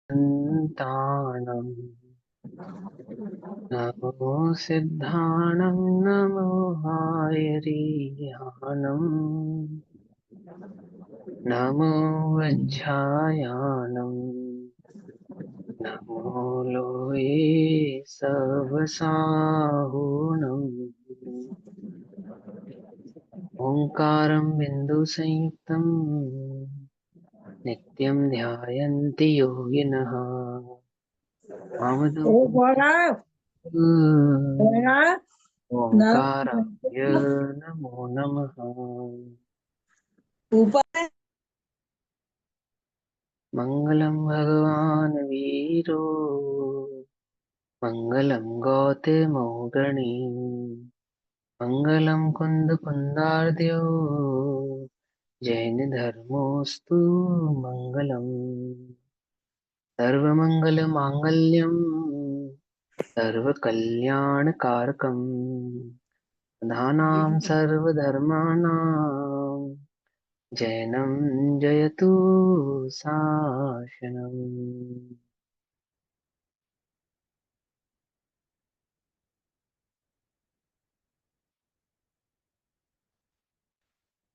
अन्तानं नमो सिद्धाणं नमो हायरियाणं नमो वज्झायानं नमो लोये सवसाहुणम् ओंकारं बिन्दुसंयुक्तं नित्यं ध्यायन्ति योगिनः Ủa, मामदं qua đó, qua đó, nó ओंकाराय नमो नमः। ऊपर मङ्गलं भगवान् वीरो मङ्गलं गौतमौगणी मङ्गलं कुन्दकुन्दार्द्यो जैनधर्मोऽस्तु मङ्गलम् सर्वमङ्गलमाङ्गल्यं सर्वकल्याणकारकं प्रधानां सर्वधर्माणां जैनं जयतु शासनम्।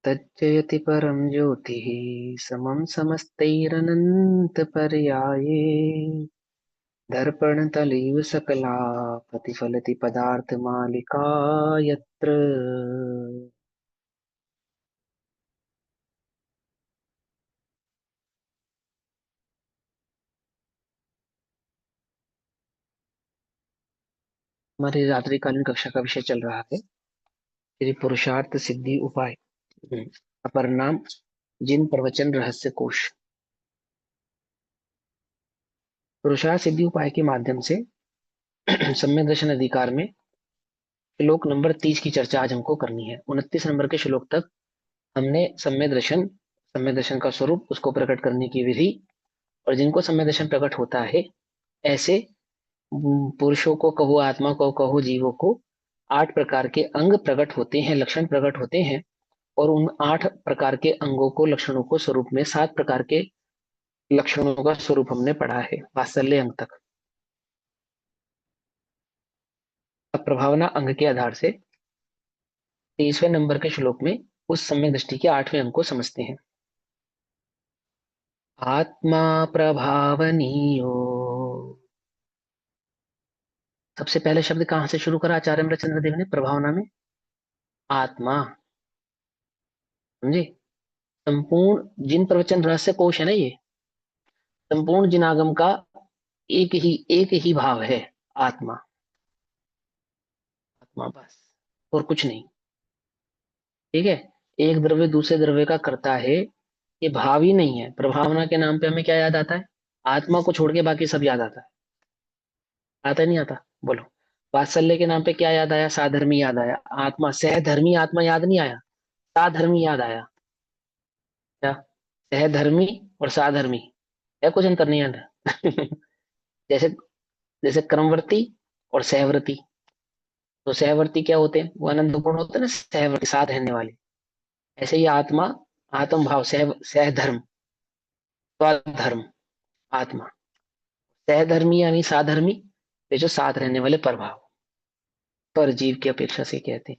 तज्जयति परं ज्योतिः समं समस्तैरनन्तपर्याये दर्पणतलीव सकला प्रतिफलति पदार्थमालिका यत्र हमारी रात्रिकालीन कक्षा का विषय चल रहा है श्री पुरुषार्थ सिद्धि उपाय। अपर नाम जिन प्रवचन रहस्य कोश। पुरुषार्थ सिद्धि उपाय के माध्यम से सम्यक दर्शन अधिकार में श्लोक नंबर 30 की चर्चा आज हमको करनी है। 29 नंबर के श्लोक तक हमने सम्यक दर्शन का स्वरूप, उसको प्रकट करने की विधि और जिनको सम्यक दर्शन प्रकट होता है ऐसे पुरुषों को कहो, आत्मा को कहो, जीवों को 8 प्रकार के अंग प्रकट होते हैं, लक्षण प्रकट होते हैं। और उन 8 प्रकार के अंगों को, लक्षणों को स्वरूप में 7 प्रकार के लक्षणों का स्वरूप हमने पढ़ा है वात्सल्य अंग तक। अब प्रभावना अंग के आधार से 23वें नंबर के श्लोक में उस सम्यक दृष्टि के 8वें अंग को समझते हैं। आत्मा प्रभावनीयो। सबसे पहले शब्द कहां से शुरू करा आचार्य अमृतचंद्र देव ने प्रभावना में? आत्मा। समझे? संपूर्ण जिन प्रवचन रहस्य कोश है ना, ये संपूर्ण जिनागम का एक ही भाव है, आत्मा। आत्मा बस, और कुछ नहीं। ठीक है? एक द्रव्य दूसरे द्रव्य का करता है, ये भाव ही नहीं है। प्रभावना के नाम पे हमें क्या याद आता है? आत्मा को छोड़ के बाकी सब याद आता है। आता नहीं आता? बोलो। वात्सल्य के नाम पे क्या याद आया? साधर्मी याद आया। आत्मा सहधर्मी आत्मा याद नहीं आया, साधर्मी याद आया। क्या? सहधर्मी और साधर्मी है, कुछ अंतर नहीं है। जैसे जैसे क्रमवर्ती और सहवर्ती। तो सहवर्ती क्या होते हैं? वो आनंद पूर्ण होते हैं ना, सहवर्ती साथ रहने वाले। ऐसे ही आत्मा, आत्म भाव, सहधर्म, स्वधर्म, आत्मा। सहधर्मी यानी साधर्मी, ये जो साथ रहने वाले प्रभाव, पर जीव की अपेक्षा से कहते हैं।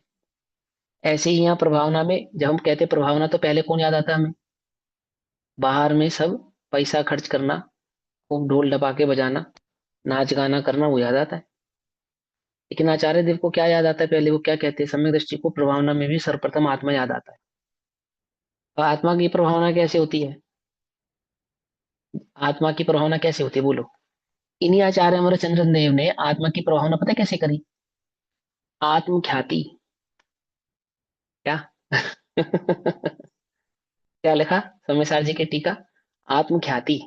ऐसे ही यहाँ प्रभावना में जब हम कहते हैं प्रभावना, तो पहले कौन याद आता है हमें? बाहर में सब पैसा खर्च करना, खूब ढोल ढपाके बजाना, नाच गाना करना, वो याद आता है। लेकिन आचार्य देव को क्या याद आता है? पहले वो क्या कहते हैं? सम्यक दृष्टि को प्रभावना में भी सर्वप्रथम आत्मा याद आता है। और आत्मा की प्रभावना कैसे होती है? आत्मा की प्रभावना कैसे होती है, बोलो। इन्हीं आचार्य अमरचंद्र देव ने आत्मा की प्रभावना पता है कैसे करी? आत्म ख्याति। क्या? क्या लिखा समय जी के टीका? आत्म ख्याति।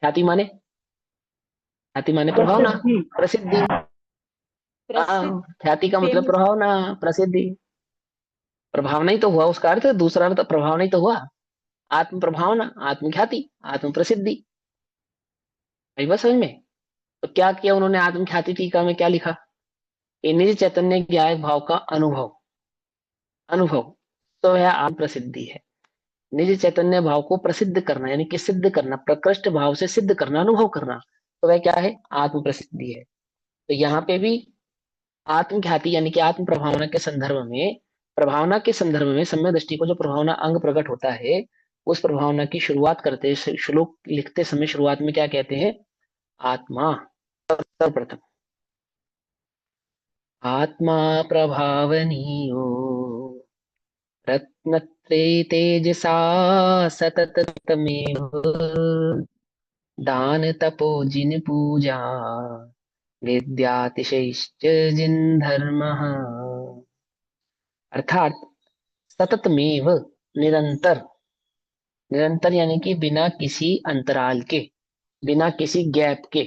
ख्याति माने? ख्याति माने प्रभावना, प्रसिद्धि प्रसिद्धि। प्रसिद्ध ख्याति का मतलब फेमस। प्रभावना, प्रसिद्धि। प्रभावना ही तो हुआ, उसका अर्थ दूसरा अर्थ प्रभावना ही तो हुआ। आत्म प्रभावना, आत्म ख्याति, आत्म प्रसिद्धि। आई बात समझ में? तो क्या किया उन्होंने? आत्म ख्याति टीका में क्या लिखा? निज चैतन्य ज्ञायक भाव का अनुभव, अनुभव तो यह आत्म प्रसिद्धि है। निज चैतन्य भाव को प्रसिद्ध करना, यानी कि सिद्ध करना, प्रकृष्ट भाव से सिद्ध करना, अनुभव करना, तो वह क्या है? आत्म प्रसिद्धि है। तो यहाँ पे भी आत्मख्याति यानी कि आत्म प्रभावना के संदर्भ में, प्रभावना के संदर्भ में सम्यक दृष्टि को जो प्रभावना अंग प्रकट होता है, उस प्रभावना की शुरुआत करते, श्लोक लिखते समय शुरुआत में क्या कहते हैं? आत्मा। सर्वप्रथम आत्मा प्रभावनीयो रत्नत्रय तेजसा सततमेव दान तपो जिन पूजा विद्यातिशैश्च जिन धर्मः। अर्थात सततमेव, निरंतर, निरंतर यानी कि बिना किसी अंतराल के, बिना किसी गैप के,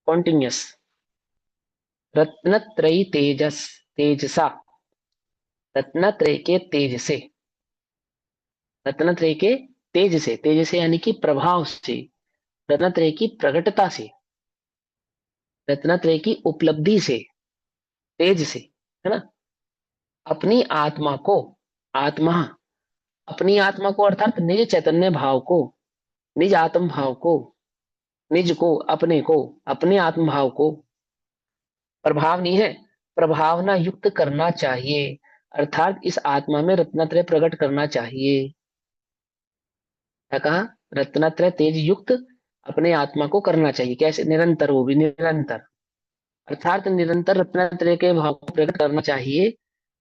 कॉन्टिन्यूस। रत्नत्रयी तेजस, तेजसा, रत्नत्रय के तेज से, रत्नत्रय के तेज से यानी कि प्रभाव से, रत्नत्रय की प्रकटता से, रत्नत्रय की उपलब्धि से, तेज से, है ना? अपनी आत्मा को, आत्मा, अपनी आत्मा को अर्थात निज चैतन्य भाव को, निज आत्म भाव को, निज को, अपने को, अपने आत्म भाव को, प्रभाव नहीं है, प्रभावना युक्त करना चाहिए। अर्थात इस आत्मा में रत्नत्रय प्रकट करना चाहिए। क्या कहा? रत्नत्रय तेज युक्त अपने आत्मा को करना चाहिए। कैसे? निरंतर, वो भी निरंतर, अर्थात निरंतर रत्नत्रय के भाव को प्रकट करना चाहिए।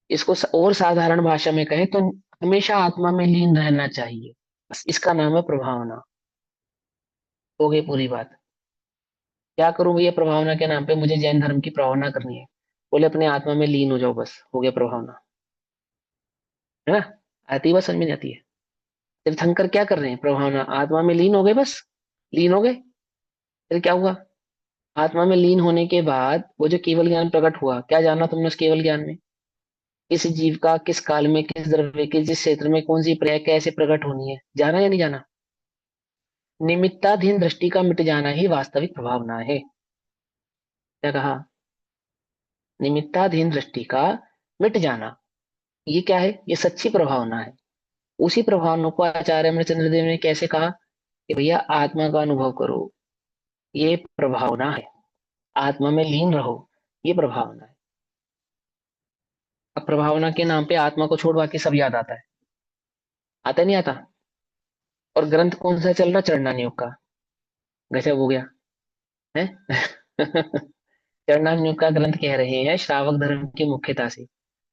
इसको और साधारण भाषा में कहें तो हमेशा आत्मा में लीन रहना चाहिए। बस इसका नाम है प्रभावना। हो गई पूरी बात। क्या करूं भैया प्रभावना के नाम पे? मुझे जैन धर्म की प्रभावना करनी है। बोले अपने आत्मा में लीन हो जाओ, बस हो गया प्रभावना, है ना? आती है, बस समझ में नहीं आती है। तीर्थंकर क्या कर रहे हैं? प्रभावना, आत्मा में लीन हो गए, बस लीन हो गए। फिर क्या हुआ? आत्मा में लीन होने के बाद वो जो केवल ज्ञान प्रकट हुआ, क्या जाना तुमने उस केवल ज्ञान में? किस जीव का किस काल में, किस द्रव्य के जिस क्षेत्र में कौन सी प्रक्रिया कैसे प्रकट होनी है, जाना या नहीं जाना? निमित्ताधीन दृष्टि का मिट जाना ही वास्तविक प्रभावना है। क्या कहा? निमित्ताधीन दृष्टि का मिट जाना, ये क्या है? ये सच्ची प्रभावना है। उसी प्रभावना को आचार्य अमरचंद्र देव ने कैसे कहा कि भैया आत्मा का अनुभव करो, ये प्रभावना है। आत्मा में लीन रहो, ये प्रभावना है। अब प्रभावना के नाम पे आत्मा को छोड़ बाकी सब याद आता है। आता नहीं आता? और ग्रंथ कौन सा चल रहा? चरणान योग का। गजब हो गया है। चरणान योग का ग्रंथ कह रहे हैं श्रावक धर्म की मुख्यता से,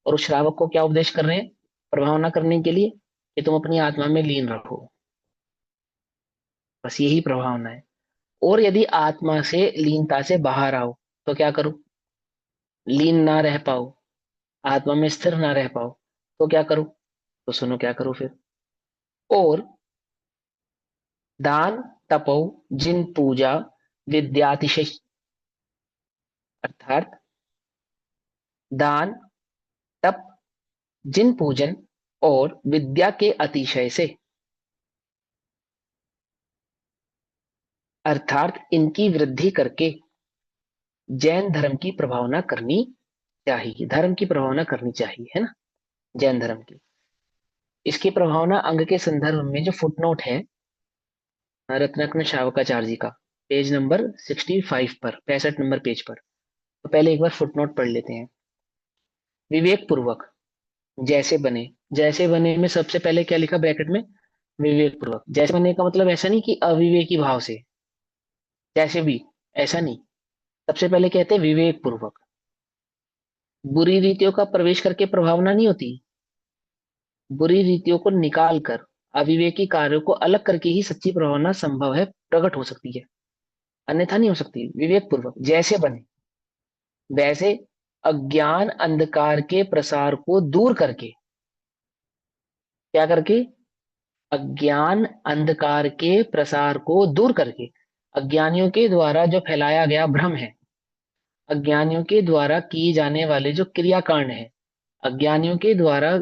और उस श्रावक को क्या उपदेश कर रहे हैं? प्रभावना करने के लिए कि तुम अपनी आत्मा में लीन रखो, बस यही प्रभावना है। और यदि आत्मा से लीनता से बाहर आओ तो क्या करो? लीन ना रह पाओ, आत्मा में स्थिर ना रह पाओ तो क्या करो? तो सुनो क्या करो फिर। और दान तपो जिन पूजा विद्यातिशय, अर्थात दान तप जिन पूजन और विद्या के अतिशय से, अर्थात इनकी वृद्धि करके जैन धर्म की प्रभावना करनी चाहिए। धर्म की प्रभावना करनी चाहिए, है ना? जैन धर्म की इसकी प्रभावना अंग के संदर्भ में जो फुटनोट है रत्नाकर शावकाचार्य जी का, पेज नंबर 65 पर, 65 नंबर पेज पर, तो पहले एक बार फुटनोट पढ़ लेते हैं। विवेक पूर्वक जैसे बने, जैसे बने में सबसे पहले क्या लिखा ब्रैकेट में? विवेक पूर्वक। जैसे बने का मतलब ऐसा नहीं कि अविवेकी भाव से, जैसे भी, ऐसा नहीं। सबसे पहले कहते हैं विवेक पूर्वक। बुरी रीतियों का प्रवेश करके प्रभावना नहीं होती, बुरी रीतियों को निकाल कर, अविवेकी कार्यों को अलग करके ही सच्ची प्रभावना संभव है, प्रकट हो सकती है, अन्यथा नहीं हो सकती। विवेक पूर्वक जैसे बने, वैसे अज्ञान अंधकार के प्रसार को दूर करके, क्या करके? अज्ञान अंधकार के प्रसार को दूर करके, अज्ञानियों के द्वारा जो फैलाया गया भ्रम है, अज्ञानियों के द्वारा किए जाने वाले जो क्रियाकांड है, अज्ञानियों के द्वारा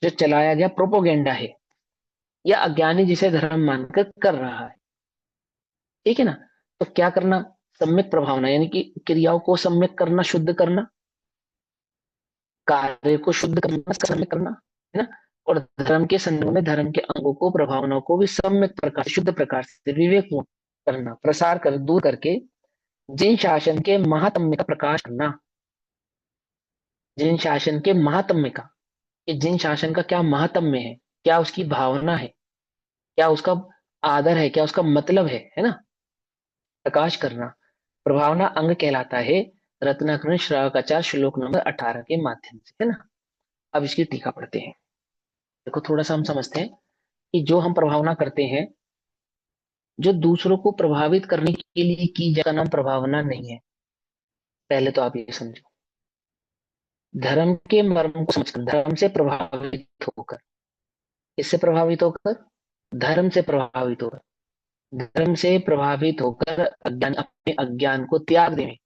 जो चलाया गया प्रोपोगेंडा है, या अज्ञानी जिसे धर्म मानकर कर रहा है, ठीक है ना? तो क्या करना? सम्यक प्रभावना, यानी कि क्रियाओं को सम्यक करना, शुद्ध करना, कार्य को शुद्ध करना, सम्यक करना, है ना? और धर्म के संदर्भ में धर्म के अंगों को, प्रभावनाओं को भी सम्यक प्रकार, शुद्ध प्रकार से विवेकपूर्ण करना, प्रसार कर दूर करके जिन शासन के महात्म्य का प्रकाश करना, जिन शासन के महात्म्य का, कि जिन शासन का क्या महात्म्य है, क्या उसकी भावना है, क्या उसका आदर है, क्या उसका मतलब है ना, प्रकाश करना प्रभावना अंग कहलाता है। रत्नाकरण श्रावकाचार श्लोक नंबर 18 के माध्यम से, है ना। अब इसकी टीका पढ़ते हैं। देखो थोड़ा सा हम समझते हैं कि जो हम प्रभावना करते हैं, जो दूसरों को प्रभावित करने के लिए की जाए, का नाम प्रभावना नहीं है। पहले तो आप ये समझो, धर्म के मर्म को समझकर, धर्म से प्रभावित होकर, इससे प्रभावित होकर, धर्म से प्रभावित होकर, धर्म से प्रभावित होकर अज्ञान, अपने अज्ञान को त्याग दें,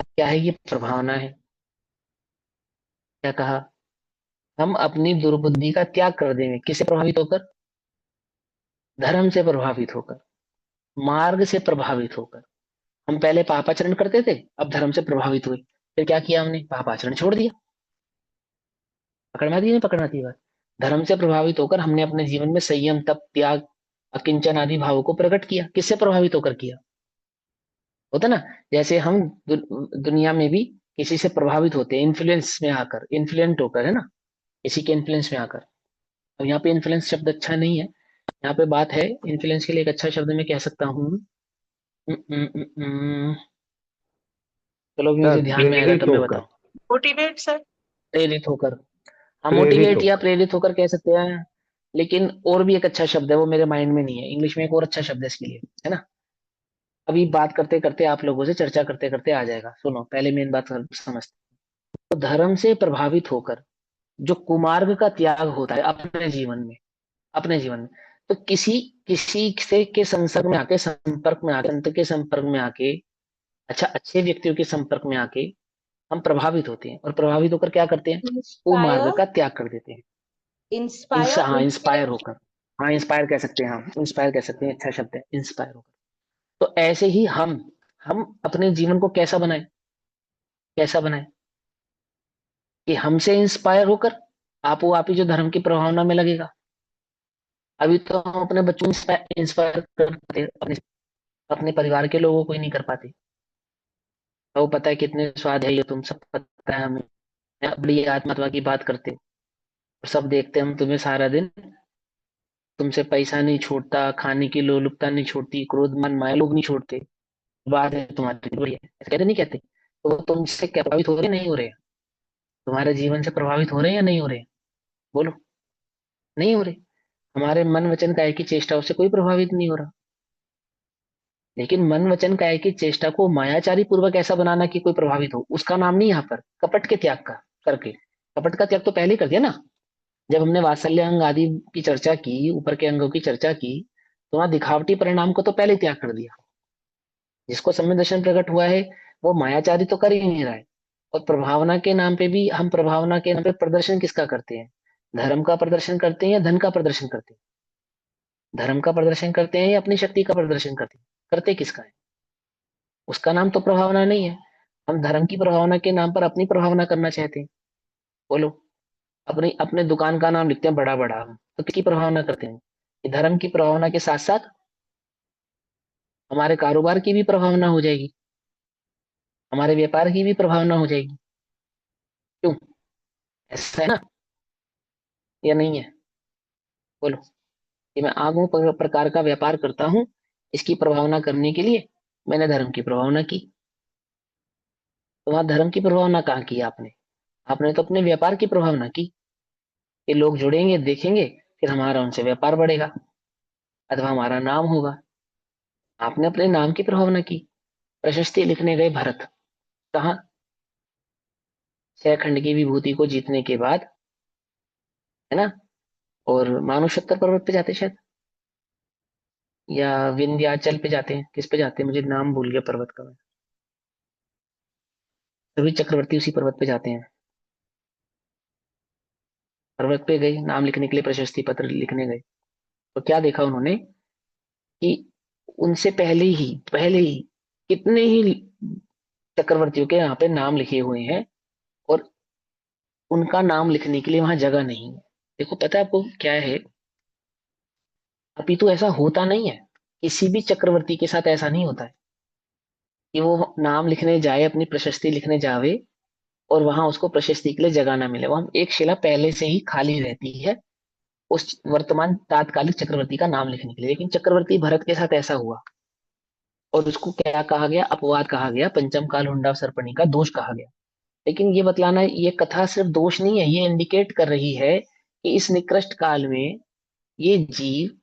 क्या है ये प्रभावना है। क्या कहा, हम अपनी दुर्बुद्धि का त्याग कर देंगे, किससे प्रभावित होकर, धर्म से प्रभावित होकर, मार्ग से प्रभावित होकर। हम पहले पापाचरण करते थे, अब धर्म से प्रभावित हुए, फिर क्या किया हमने, पापाचरण छोड़ दिया। पकड़ में आती है, नहीं पकड़ में आती है बात। धर्म से प्रभावित होकर हमने अपने जीवन में संयम, तप, त्याग, अकिंचन आदि भावों को प्रकट किया, किससे प्रभावित होकर किया, होता ना। जैसे हम दुनिया में भी किसी से प्रभावित होते हैं, इन्फ्लुएंस में आकर, इन्फ्लुएंट होकर, है ना, किसी के इन्फ्लुएंस में आकर। अब यहाँ पे इन्फ्लुएंस शब्द अच्छा नहीं है, यहाँ पे बात है इन्फ्लुएंस के लिए एक अच्छा शब्द मैं कह सकता हूँ। चलो अभी सर मुझे ध्यान में आएगा प्रेरित तब मैं होकर। बताऊँ। Motivate sir. प्रेरित होकर, हाँ प्रेरित मोटिवेट या होकर। प्रेरित होकर कह सकते हैं। लेकिन और भी एक अच्छा शब्द है, वो मेरे माइंड में नहीं है, इंग्लिश में एक और अच्छा शब्द है इसके लिए, है ना। अभी बात करते करते आप लोगों से चर्चा करते करते आ जाएगा, सुनो पहले मेन बात समझते। तो धर्म से प्रभावित होकर जो कुमार्ग का त्याग होता है अपने जीवन में, अपने जीवन में, तो किसी किसी से के संसर्ग में आके, संपर्क में आके, अंत के संपर्क में आके, अच्छा अच्छे व्यक्तियों के संपर्क में आके हम प्रभावित होते हैं, और प्रभावित होकर क्या करते हैं, कुमार्ग इंस्पायर, का त्याग कर देते हैं। हाँ इंस्पायर इंस्पायर। होकर, हाँ इंस्पायर कह सकते हैं, हाँ इंस्पायर कह सकते हैं, अच्छा शब्द है इंस्पायर होकर। तो ऐसे ही हम अपने जीवन को कैसा बनाए, कैसा बनाए, कि हमसे इंस्पायर होकर आप ही जो धर्म की प्रभावना में लगेगा। अभी तो हम अपने बच्चों को इंस्पायर कर पाते, अपने परिवार के लोगों को ही नहीं कर पाते। तो वो पता है कितने स्वाद है ये, तुम सब पता है हमें, बड़ी आत्महत्या की बात करते हो, और सब देखते हैं हम तुम्हें सारा दिन, तुमसे पैसा नहीं छूटता, खाने की लोलुपता नहीं छोड़ती, क्रोध मन माया लोग नहीं छोड़ते, बात है तुम्हारी बड़ी है, ऐसे कहते नहीं कहते। तो वो तुमसे क्या प्रभावित हो रहे, नहीं हो रहे, तुम्हारे जीवन से प्रभावित हो रहे हैं या नहीं हो रहे, बोलो, नहीं हो रहे। हमारे मन वचन काया की चेष्टाओं से कोई प्रभावित नहीं हो रहा। लेकिन मन वचन काया की चेष्टा को मायाचारी पूर्वक ऐसा बनाना कि कोई प्रभावित हो, उसका नाम नहीं यहाँ पर कपट के त्याग का करके। कपट का त्याग तो पहले ही कर दिया ना, जब हमने वात्सल्य अंग आदि की चर्चा की, ऊपर के अंगों की चर्चा की, तो वहां दिखावटी परिणाम को तो पहले ही त्याग कर दिया। जिसको सम्यक दर्शन प्रकट हुआ है वो मायाचारी तो कर ही नहीं रहा है। और प्रभावना के नाम पे भी हम, प्रभावना के नाम पे प्रदर्शन किसका करते हैं, धर्म का प्रदर्शन करते हैं या धन का प्रदर्शन करते हैं, धर्म का प्रदर्शन करते हैं या अपनी शक्ति का प्रदर्शन करते हैं, करते किसका है, उसका नाम तो प्रभावना नहीं है। हम धर्म की प्रभावना के नाम पर अपनी प्रभावना करना चाहते हैं, बोलो। अपनी अपने दुकान का नाम लिखते हैं बड़ा बड़ा, हम तो किसकी प्रभावना करते हैं, कि धर्म की प्रभावना के साथ साथ हमारे कारोबार की भी प्रभावना हो जाएगी, हमारे व्यापार की भी प्रभावना हो जाएगी। क्यों, ऐसा है ना या नहीं है, बोलो। कि मैं आगू प्रकार का व्यापार करता हूं, इसकी प्रभावना करने के लिए मैंने धर्म की प्रभावना की। तो वहां धर्म की प्रभावना कहाँ की आपने, आपने तो अपने व्यापार की प्रभावना की, कि लोग जुड़ेंगे देखेंगे, फिर हमारा उनसे व्यापार बढ़ेगा, अथवा हमारा नाम होगा। आपने अपने नाम की प्रभावना की। प्रशस्ति लिखने गए भरत, कहा, 6 खंड की विभूति को जीतने के बाद, है ना, और मानुषत्तर पर्वत पे जाते शायद, या विंध्याचल पे जाते हैं, किस पे जाते हैं मुझे नाम भूल गया पर्वत का मैं। सभी चक्रवर्ती उसी पर्वत पे जाते हैं, पर्वत पे गए नाम लिखने के लिए, प्रशस्ति पत्र लिखने गए। तो क्या देखा उन्होंने, कि उनसे पहले ही कितने ही चक्रवर्तियों के यहाँ पे नाम लिखे हुए हैं, और उनका नाम लिखने के लिए वहां जगह नहीं है। देखो पता है आपको क्या है, अभी तो ऐसा होता नहीं है, किसी भी चक्रवर्ती के साथ ऐसा नहीं होता है कि वो नाम लिखने जाए, अपनी प्रशस्ति लिखने जावे और वहां उसको प्रशस्ति के लिए जगह ना मिले। वहां एक शिला पहले से ही खाली रहती है उस वर्तमान तात्कालिक चक्रवर्ती का नाम लिखने के लिए। लेकिन चक्रवर्ती भरत के साथ ऐसा हुआ और उसको क्या कहा गया, अपवाद कहा गया, पंचम काल हुंडा सर्पणी का दोष कहा गया। लेकिन ये बतलाना, ये कथा सिर्फ दोष नहीं है, ये इंडिकेट कर रही है कि इस निकृष्ट काल में ये जीव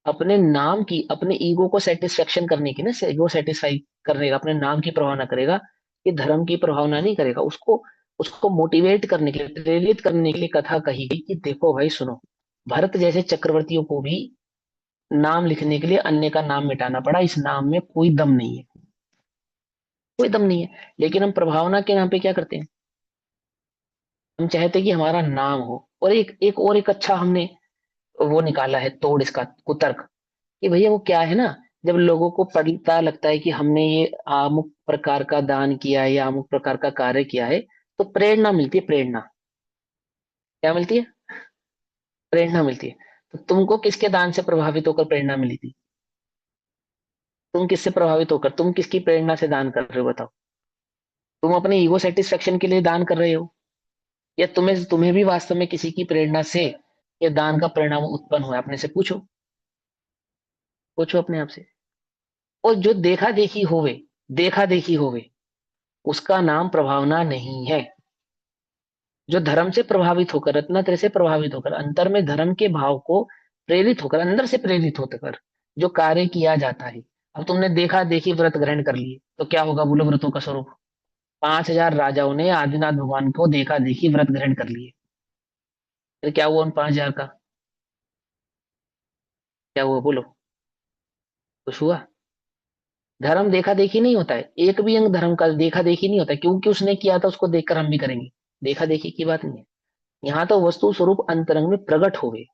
अपने नाम की, अपने ईगो को सेटिस्फेक्शन करने की ना, ईगो सेटिस्फाई करने का, अपने नाम की परवाह ना करेगा, ये धर्म की परवाह नहीं करेगा। उसको उसको मोटिवेट करने के लिए, प्रेरित करने के लिए कथा कही गई कि देखो भाई सुनो, भरत जैसे चक्रवर्तियों को भी नाम लिखने के लिए अन्य का नाम मिटाना पड़ा, इस नाम में कोई दम नहीं है, कोई दम नहीं है। लेकिन हम प्रभावना के नाम पे क्या करते हैं, हम चाहते हैं कि हमारा नाम हो। और एक अच्छा हमने वो निकाला है तोड़ इसका, कुतर्क, कि भैया वो क्या है ना, जब लोगों को पता लगता है कि हमने ये अमुक प्रकार का दान किया है या अमुक प्रकार का कार्य किया है, तो प्रेरणा मिलती है, प्रेरणा। क्या मिलती है? प्रेरणा मिलती है। तो तुमको किसके दान से प्रभावित होकर प्रेरणा मिली थी? तुम किससे प्रभावित होकर, तुम किसकी प्रेरणा से दान कर रहे हो बताओ? तुम अपने ईगो सेटिस्फेक्शन के लिए दान कर रहे हो, या तुम्हें तुम्हें भी वास्तव में किसी की प्रेरणा से ये दान का परिणाम उत्पन्न हुआ है? अपने से पूछो, पूछो अपने आप से। और जो देखा देखी होवे, उसका नाम प्रभावना नहीं है। जो धर्म से प्रभावित होकर, रत्नत्रय से प्रभावित होकर, अंतर में धर्म के भाव को प्रेरित होकर, अंदर से प्रेरित होकर जो कार्य किया जाता है। अब तुमने देखा देखी व्रत ग्रहण कर लिए तो क्या होगा, बोलो व्रतों का स्वरूप? 5,000 राजाओं ने आदिनाथ भगवान को देखा देखी व्रत ग्रहण कर लिए, फिर क्या हुआ उन 5,000 का? क्या हुआ बोलो? कुछ हुआ? धर्म देखा देखी नहीं होता है, एक भी अंग धर्म का देखा देखी नहीं होता है, क्योंकि उसने किया था उसको देखकर हम भी करेंगे। देखा देखी की बात नहीं है। यहाँ तो वस्तु स्वरूप अंतरंग में प्रकट हो गए,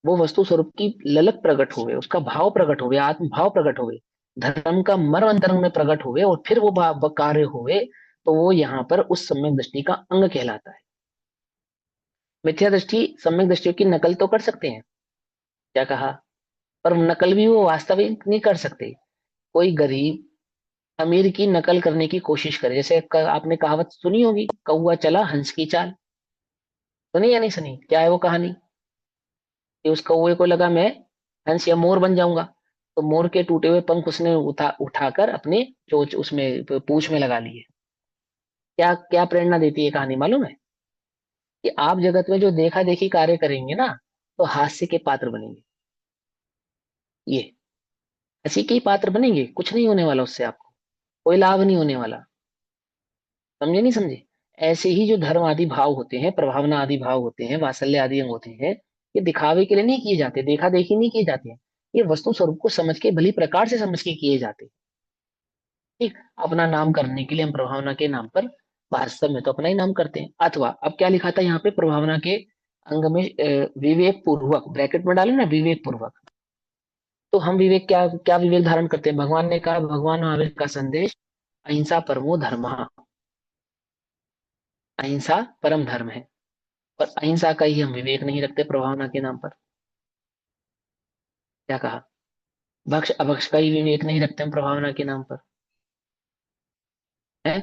वो वस्तु स्वरूप की ललक प्रकट हुए, उसका भाव प्रकट हुए, आत्म भाव प्रकट हुए, धर्म का मर्म अंतरंग में प्रकट हुए, और फिर वो कार्य हुए। तो वो यहाँ पर उस सम्यक दृष्टि का अंग कहलाता है। मिथ्या दृष्टि सम्यक दृष्टियों की नकल तो कर सकते हैं, क्या कहा, पर नकल भी वो वास्तविक नहीं कर सकते। कोई गरीब अमीर की नकल करने की कोशिश करे, जैसे आपने कहावत सुनी होगी, कौवा चला हंस की चाल। सुनी या नहीं सुनी? क्या है वो कहानी, कि उस कौवे को लगा मैं हंस या मोर बन जाऊंगा, तो मोर के टूटे हुए पंख उसने उठाकर अपने चोंच उसमें पूंछ में लगा लिए। क्या क्या प्रेरणा देती है कहानी मालूम है? कि आप जगत में जो देखा देखी कार्य करेंगे ना, तो हास्य के पात्र बनेंगे। ये हंसी के ही पात्र बनेंगे, कुछ नहीं होने वाला उससे, आपको कोई लाभ नहीं होने वाला। समझे नहीं समझे? ऐसे ही जो धर्म आदि भाव होते हैं, प्रभावना आदि भाव होते हैं, वात्सल्य आदि अंग होते हैं, ये दिखावे के लिए नहीं किए जाते, देखा देखी नहीं किए जाते हैं। ये वस्तु स्वरूप को समझ के, भली प्रकार से समझ के किए जाते हैं। ठीक, अपना नाम करने के लिए हम प्रभावना के नाम पर वास्तव में तो अपना ही नाम करते हैं। अथवा अब क्या लिखा था यहाँ पे, प्रभावना के अंग में विवेक पूर्वक, ब्रैकेट में डाले ना, विवेक पूर्वक। तो हम विवेक, क्या क्या विवेक धारण करते हैं? भगवान ने कहा, भगवान महावीर का संदेश, अहिंसा परमो धर्म, अहिंसा परम धर्म है। पर अहिंसा का ही हम विवेक नहीं रखते प्रभावना के नाम पर। क्या कहा? भक्ष अभक्ष का ही विवेक नहीं रखते हम प्रभावना के नाम पर, है?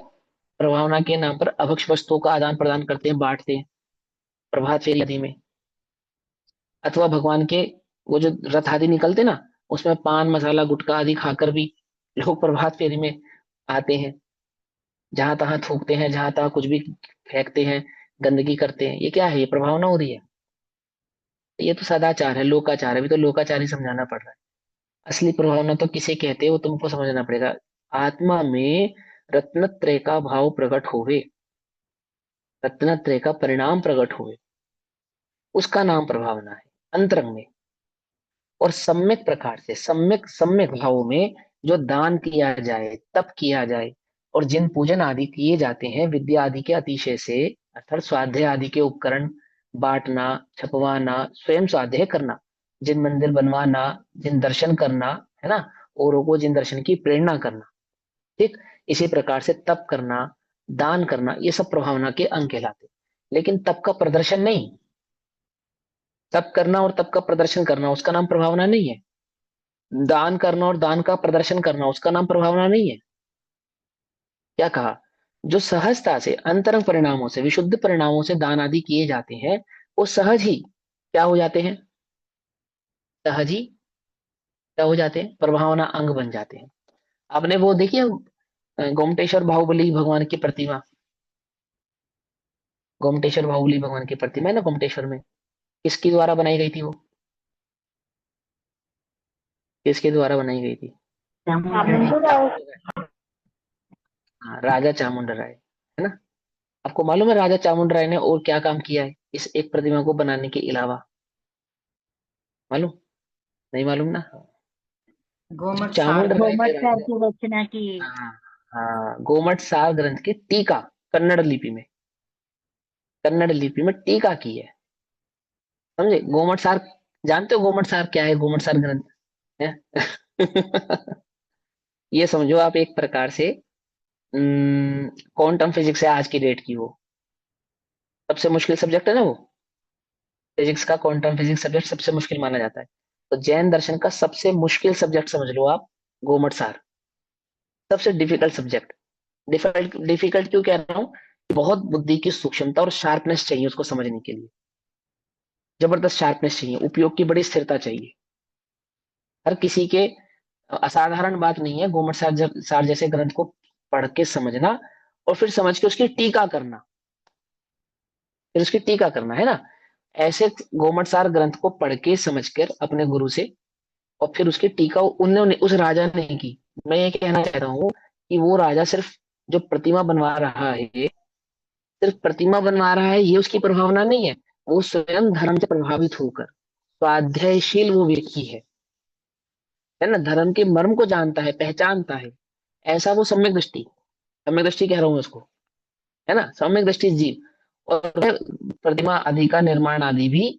प्रभावना के नाम पर अभक्ष वस्तुओं का आदान प्रदान करते हैं, बांटते हैं, प्रभात फेरी आदि में। अथवा भगवान के वो जो रथ आदि निकलते ना, उसमें पान मसाला गुटखा आदि खाकर भी लोग प्रभात फेरी में आते हैं, जहां तहां थूकते हैं, जहां तहां कुछ भी फेंकते हैं, गंदगी करते हैं। ये क्या है? ये प्रभावना हो रही है? ये तो सदाचार है, लोकाचार है। अभी तो लोकाचार ही समझाना पड़ रहा है। असली प्रभावना तो किसे कहते हैं वो तुमको समझना पड़ेगा। आत्मा में रत्नत्रय का भाव प्रकट होवे, रत्नत्रय का परिणाम प्रकट हुए, उसका नाम प्रभावना है, अंतरंग में। और सम्यक प्रकार से, सम्यक सम्यक भावों में जो दान किया जाए, तप किया जाए, और जिन पूजन आदि किए जाते हैं विद्या आदि के अतिशय से, अर्थात स्वाध्याय आदि के उपकरण बांटना, छपवाना, स्वयं स्वाध्याय करना, जिन मंदिर बनवाना, जिन दर्शन करना, है ना, औरों को जिन दर्शन की प्रेरणा करना, ठीक, इसी प्रकार से तप करना, दान करना, ये सब प्रभावना के अंग कहलाते। लेकिन तप का प्रदर्शन नहीं, तप करना और तप का प्रदर्शन करना उसका नाम प्रभावना नहीं है। दान करना और दान का प्रदर्शन करना उसका नाम प्रभावना नहीं है। क्या कहा? जो सहजता से अंतरंग परिणामों से विशुद्ध परिणामों से दान आदि किए जाते हैं, वो सहज ही क्या हो जाते हैं? सहज ही क्या हो जाते हैं? प्रभावना अंग बन जाते हैं। आपने वो देखी है, गोमटेश्वर बाहुबली भगवान की प्रतिमा? गोमटेश्वर बाहुबली भगवान की प्रतिमा है ना गोमटेश्वर में, किसके द्वारा बनाई गई थी वो? किसके द्वारा बनाई गई थी? चामुंडा। हाँ, राजा चामुंड राय, है ना? आपको मालूम है राजा चामुंड राय ने और क्या काम किया है इस एक प्रतिमा को बनाने के अलावा? मालूम? नहीं मालूम ना? जो गोमट सार चामुंड राय थे गोमट सार राजा, की रचना की। हाँ हाँ, गोमट सार ग्रंथ की टीका कन्नड़ लिपि में, कन्नड़ लिपि में टीका की है। समझे? गोमट सार, जानते हो गोमट सार क्या है? गोमट सार ग्रंथ है। ये समझो आप एक प्रकार से क्वांटम फिजिक्स है आज की डेट की, वो सबसे मुश्किल सब्जेक्ट है ना वो। फिजिक्स का क्वांटम फिजिक्स सब्जेक्ट सबसे मुश्किल माना जाता है। तो जैन दर्शन का सबसे मुश्किल सब्जेक्ट समझ लो आप, गोमट सार, सबसे डिफिकल्ट सब्जेक्ट। डिफिकल्ट डिफिकल्ट क्यों कह रहा हूँ? बहुत बुद्धि की सूक्ष्मता और शार्पनेस चाहिए उसको समझने के लिए, जबरदस्त शार्पनेस चाहिए, उपयोग की बड़ी स्थिरता चाहिए। हर किसी के असाधारण बात नहीं है गोमट सार सार जैसे ग्रंथ को पढ़ के समझना, और फिर समझ के उसकी टीका करना, फिर उसकी टीका करना, है ना? ऐसे गोमट सार ग्रंथ को पढ़ के समझ कर अपने गुरु से, और फिर उसकी टीका उन्होंने उस राजा ने की। मैं ये कहना चाह रहा हूँ कि वो राजा सिर्फ जो प्रतिमा बनवा रहा है, सिर्फ प्रतिमा बनवा रहा है ये उसकी प्रभावना नहीं है। वो स्वयं धर्म से प्रभावित होकर स्वाध्यायशील वो व्यक्ति है ना, धर्म के मर्म को जानता है, पहचानता है। ऐसा वो सम्यक दृष्टि, सम्यक दृष्टि कह रहा हूँ उसको, है ना, सम्यक दृष्टि जीव। और वह प्रतिमा आदि का निर्माण आदि भी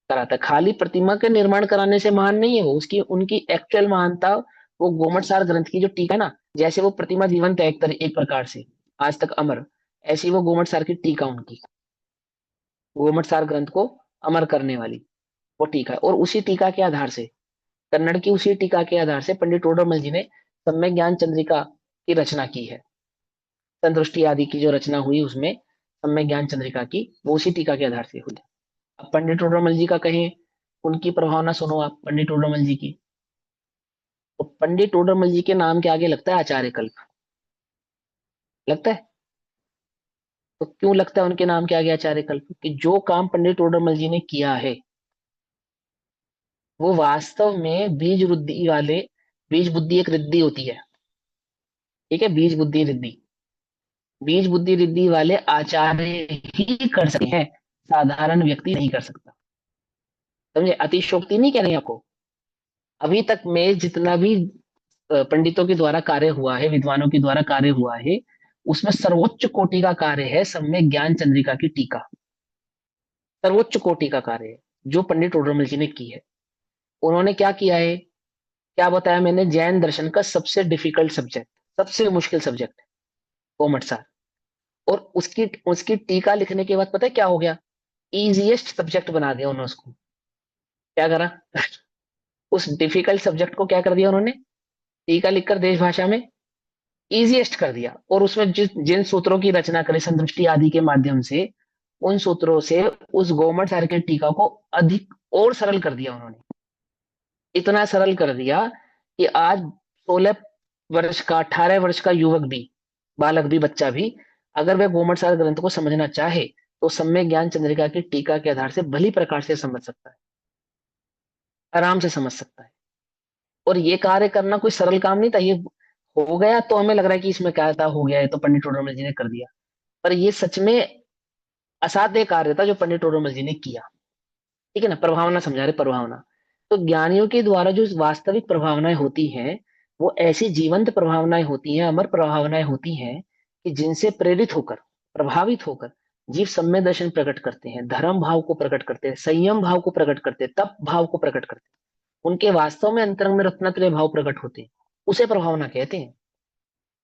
कराता है। खाली प्रतिमा के निर्माण कराने से महान नहीं है वो, उसकी उनकी एक्चुअल महानता वो गोमट सार ग्रंथ की जो टीका है ना, जैसे वो प्रतिमा जीवंत है एक प्रकार से आज तक अमर, ऐसी वो गोमट सार की टीका उनकी, गोमट सार ग्रंथ को अमर करने वाली वो टीका है। और उसी टीका के आधार से, कन्नड़ की उसी टीका के आधार से पंडित टोडरमल जी ने सम्यक ज्ञान चंद्रिका की रचना की है। संतुष्टि आदि की जो रचना हुई उसमें सम्यक ज्ञान चंद्रिका की, वो उसी टीका के आधार से हुई। अब पंडित टोडरमल जी का कहें, उनकी प्रभावना सुनो आप पंडित टोडरमल जी की। तो पंडित टोडरमल जी के नाम के आगे लगता है आचार्य कल्प, लगता है। तो क्यों लगता है उनके नाम के आगे आचार्य कल्प? कि जो काम पंडित टोडरमल जी ने किया है वो वास्तव में बीज बुद्धि वाले, बीज बुद्धि एक रिद्धि होती है, ठीक है, बीज बुद्धि रिद्धि, बीज बुद्धि रिद्धि वाले आचार्य ही कर सकते हैं, साधारण व्यक्ति नहीं कर सकता। समझे? अतिशोक्ति नहीं कह रही आपको। अभी तक में जितना भी पंडितों के द्वारा कार्य हुआ है, विद्वानों के द्वारा कार्य हुआ है, उसमें सर्वोच्च कोटि का कार्य है सम्यक ज्ञान चंद्रिका की टीका। सर्वोच्च कोटि का कार्य है जो पंडित टोडरमल जी ने की है। उन्होंने क्या किया है? क्या बताया मैंने? जैन दर्शन का सबसे डिफिकल्ट सब्जेक्ट, सबसे मुश्किल सब्जेक्ट कोमट सार, और उसकी उसकी टीका लिखने के बाद पता है क्या हो गया? इजीएस्ट सब्जेक्ट बना दिया उन्होंने उसको। क्या करा? उस डिफिकल्ट सब्जेक्ट को क्या कर दिया उन्होंने? टीका लिखकर देश भाषा में इजीएस्ट कर दिया, और उसमें जिन सूत्रों की रचना करी संतुष्टि आदि के माध्यम से, उन सूत्रों से उस गोमट सार के टीका को अधिक और सरल कर दिया उन्होंने। इतना सरल कर दिया कि आज 16 वर्ष का, 18 वर्ष का युवक भी, बालक भी, बच्चा भी, अगर वह गोमट सार ग्रंथ को समझना चाहे तो सम्यक ज्ञान चंद्रिका की टीका के आधार से भली प्रकार से समझ सकता है, आराम से समझ सकता है। और ये कार्य करना कोई सरल काम नहीं था। ये हो गया तो हमें लग रहा है कि इसमें क्या था, हो गया, ये तो पंडित टोडरमल जी ने कर दिया, पर ये सच में असाध्य कार्य था जो पंडित टोडरमल जी ने किया। ठीक है ना? प्रभावना समझा रहे, प्रभावना। तो ज्ञानियों के द्वारा जो वास्तविक प्रभावनाएं होती हैं, वो ऐसी जीवंत प्रभावनाएं होती हैं, अमर प्रभावनाएं होती हैं, कि जिनसे प्रेरित होकर, प्रभावित होकर जीव सम्य दर्शन प्रकट करते हैं, धर्म भाव को प्रकट करते हैं, संयम भाव को प्रकट करते हैं, तप भाव को प्रकट करते हैं। उनके वास्तव में अंतरंग में रत्नत्रय भाव प्रकट होते हैं, उसे प्रभावना कहते हैं।